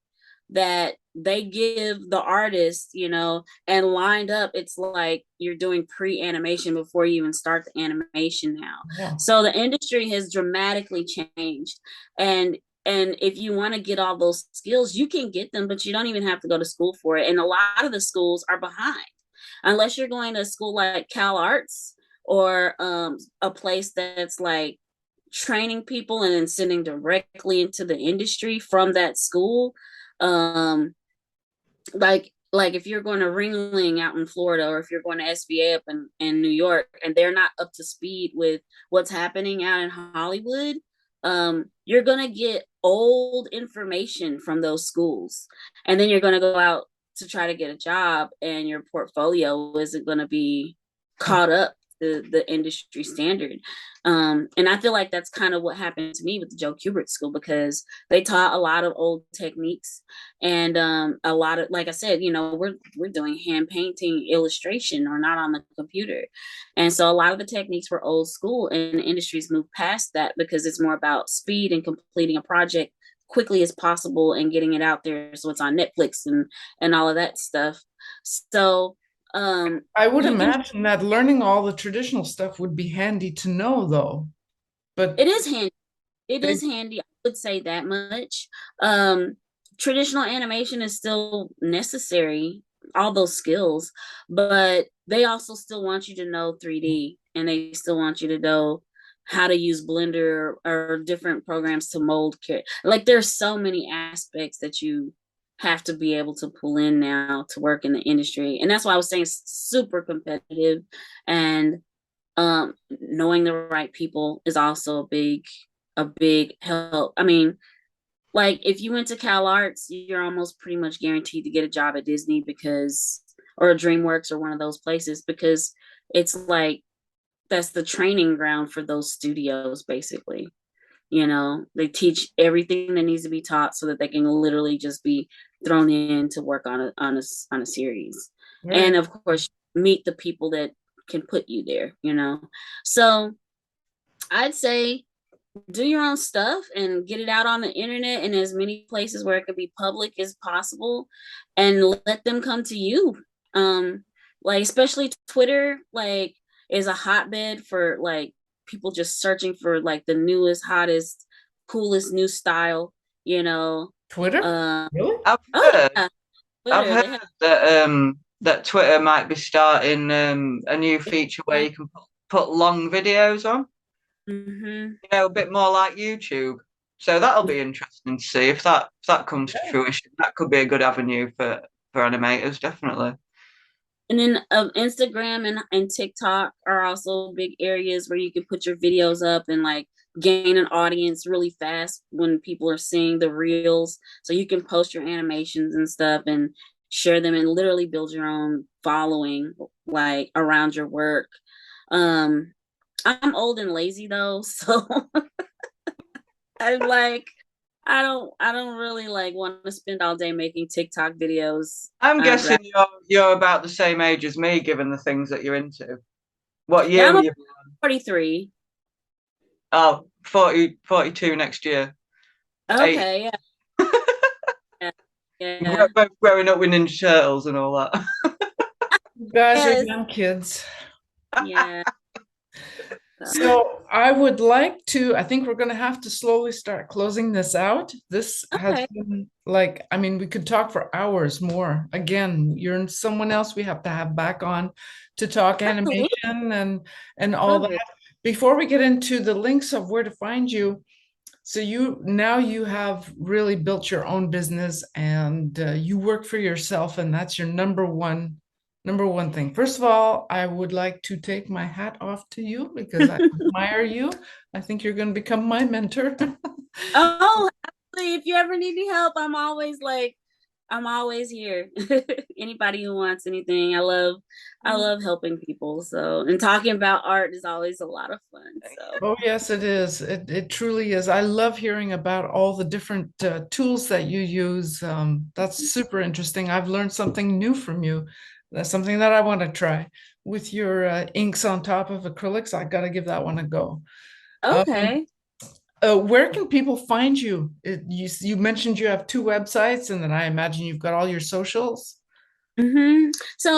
that they give the artist, you know, and lined up. It's like you're doing pre-animation before you even start the animation now.
Yeah.
So the industry has dramatically changed. And if you want to get all those skills, you can get them, but you don't even have to go to school for it. And a lot of the schools are behind. Unless you're going to a school like Cal Arts or a place that's like training people and then sending directly into the industry from that school. Like if you're going to Ringling out in Florida, or if you're going to SVA up in New York, and they're not up to speed with what's happening out in Hollywood, you're going to get old information from those schools. And then you're going to go out to try to get a job, and your portfolio isn't going to be caught up to the industry standard. And I feel like that's kind of what happened to me with the Joe Kubert School, because they taught a lot of old techniques, and a lot of, like I said, you know, we're doing hand painting, illustration, or not on the computer. And so a lot of the techniques were old school, and the industry's moved past that because it's more about speed and completing a project quickly as possible and getting it out there so it's on Netflix and all of that stuff. So
I would imagine that learning all the traditional stuff would be handy to know, though. But
it is handy. It is handy. I would say that much. Traditional animation is still necessary, all those skills, but they also still want you to know 3D, and they still want you to know how to use Blender or different programs to mold. Like there's so many aspects that you have to be able to pull in now to work in the industry. And that's why I was saying it's super competitive, and knowing the right people is also a big help. I mean, like if you went to Cal Arts, you're almost pretty much guaranteed to get a job at Disney or DreamWorks or one of those places, because it's like that's the training ground for those studios, basically. You know, they teach everything that needs to be taught so that they can literally just be thrown in to work on a series. Right. And of course, meet the people that can put you there, you know. So I'd say do your own stuff and get it out on the internet in as many places where it could be public as possible, and let them come to you. Like especially Twitter, like, is a hotbed for like people just searching for like the newest, hottest, coolest new style, you know.
Twitter? Really?
I've heard, yeah. I've heard that Twitter might be starting a new feature where you can put long videos on.
Mm-hmm.
You know, a bit more like YouTube. So that'll be interesting to see if that comes to fruition. That could be a good avenue for animators, definitely.
And then Instagram and TikTok are also big areas where you can put your videos up and like gain an audience really fast when people are seeing the reels. So you can post your animations and stuff and share them and literally build your own following like around your work. I'm old and lazy though, so I'm like, I don't really like want to spend all day making TikTok videos.
I'm guessing you're about the same age as me, given the things that you're into. What year were you born?
43.
Oh, 42 next year.
Okay, yeah.
Yeah. We're growing up with Ninja Turtles and all that.
You guys are young kids.
Yeah.
So I would like to, I think we're going to have to slowly start closing this out. This has been like, I mean, we could talk for hours more. Again, you're someone else we have to have back on to talk animation and all that, before we get into the links of where to find you, so you have really built your own business, and you work for yourself, and that's your number one thing. First of all, I would like to take my hat off to you because I admire you. I think you're going to become my mentor.
Oh, absolutely. If you ever need any help, I'm always here. Anybody who wants anything. I love helping people. So, and talking about art is always a lot of fun. So,
Oh, yes, it is. It truly is. I love hearing about all the different tools that you use. That's super interesting. I've learned something new from you. That's something that I want to try. With your inks on top of acrylics, I got to give that one a go.
okay.
Where can people find you? You mentioned you have two websites, and then I imagine you've got all your socials.
So,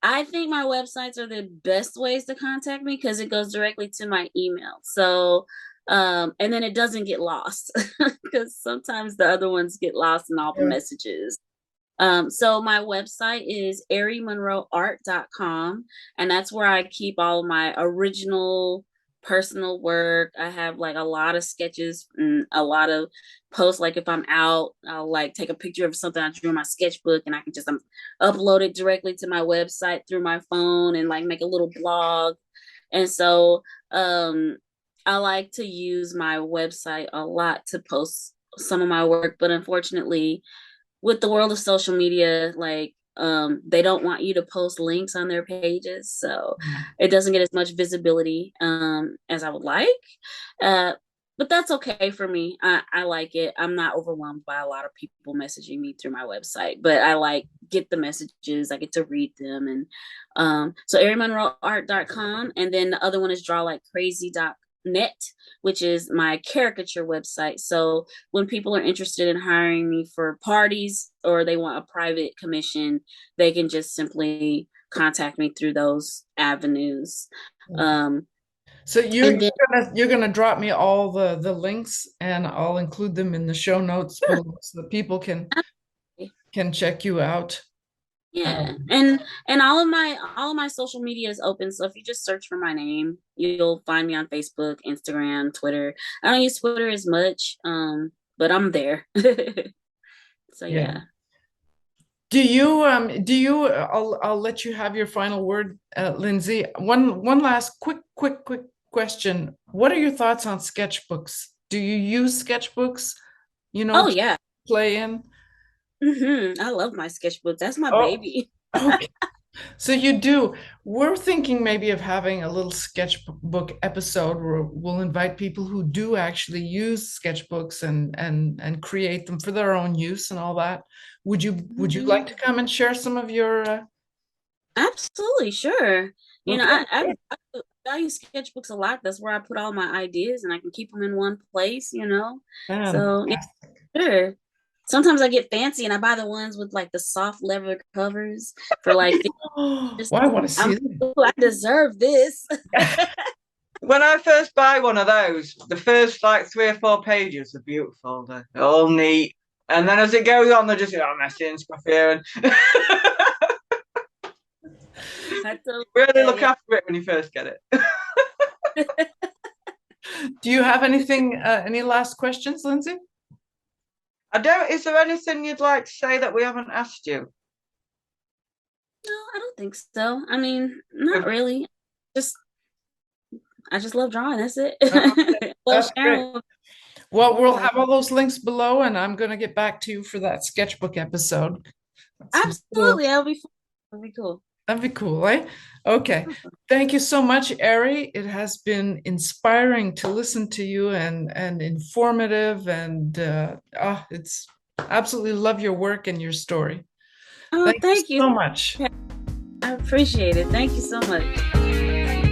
I think my websites are the best ways to contact me because it goes directly to my email. So, and then it doesn't get lost because sometimes the other ones get lost in all the
Yeah.
messages. So my website is ariemonroeart.com, and that's where I keep all of my original personal work. I have like a lot of sketches and a lot of posts. Like if I'm out, I'll like take a picture of something I drew in my sketchbook, and I can just upload it directly to my website through my phone and like make a little blog. And so I like to use my website a lot to post some of my work, but unfortunately with the world of social media, like they don't want you to post links on their pages, so it doesn't get as much visibility as I would like. But that's okay for me. I like it. I'm not overwhelmed by a lot of people messaging me through my website, but I like get the messages. I get to read them, and so ariemonroeart.com, and then the other one is drawlikecrazy.net, which is my caricature website. So when people are interested in hiring me for parties or they want a private commission, they can just simply contact me through those avenues.
So
And then,
you're gonna drop me all the links, and I'll include them in the show notes below so that people can check you out.
yeah,
Um,
and all of my social media is open. So if you just search for my name, you'll find me on Facebook, Instagram, Twitter. I don't use Twitter as much, but I'm there. So
yeah.
yeah.
I'll let you have your final word, Lindsey. One last quick question. What are your thoughts on sketchbooks? Do you use sketchbooks,
Oh
to
yeah.
play in?
I love my sketchbook. That's my
Oh,
baby.
okay. So you do. We're thinking maybe of having a little sketchbook episode where we'll invite people who do actually use sketchbooks and create them for their own use and all that. Would you like to come and share some of your
Absolutely, sure. You know,
okay.
I value sketchbooks a lot. That's where I put all my ideas, and I can keep them in one place. So yeah,
Fantastic.
sure. Sometimes I get fancy and I buy the ones with like the soft leather covers for like
Oh,
just,
I want to see
I'm
them.
I deserve this.
When I first buy one of those, the first like 3 or 4 pages are beautiful. They're all neat. And then as it goes on, they're just messy and stuff here. And
I totally
really
get
look
it.
after it when you first get it.
Do you have any last questions, Lindsey?
Is there anything you'd like to say that we haven't asked you?
No, I don't think so. I mean, not really. Just I just love drawing. That's it. Love
That's great.
sharing.
Well, we'll
Yeah,
have all those links below, and I'm going to get back to you for that sketchbook episode. That's cool.
absolutely. That'll be fun. That'll be cool.
That'd be cool, eh? Okay. Thank you so much, Arie. It has been inspiring to listen to you and informative, and it's absolutely love your work and your story.
Oh,
Thank you
thank you.
so much.
I appreciate it. Thank you so much.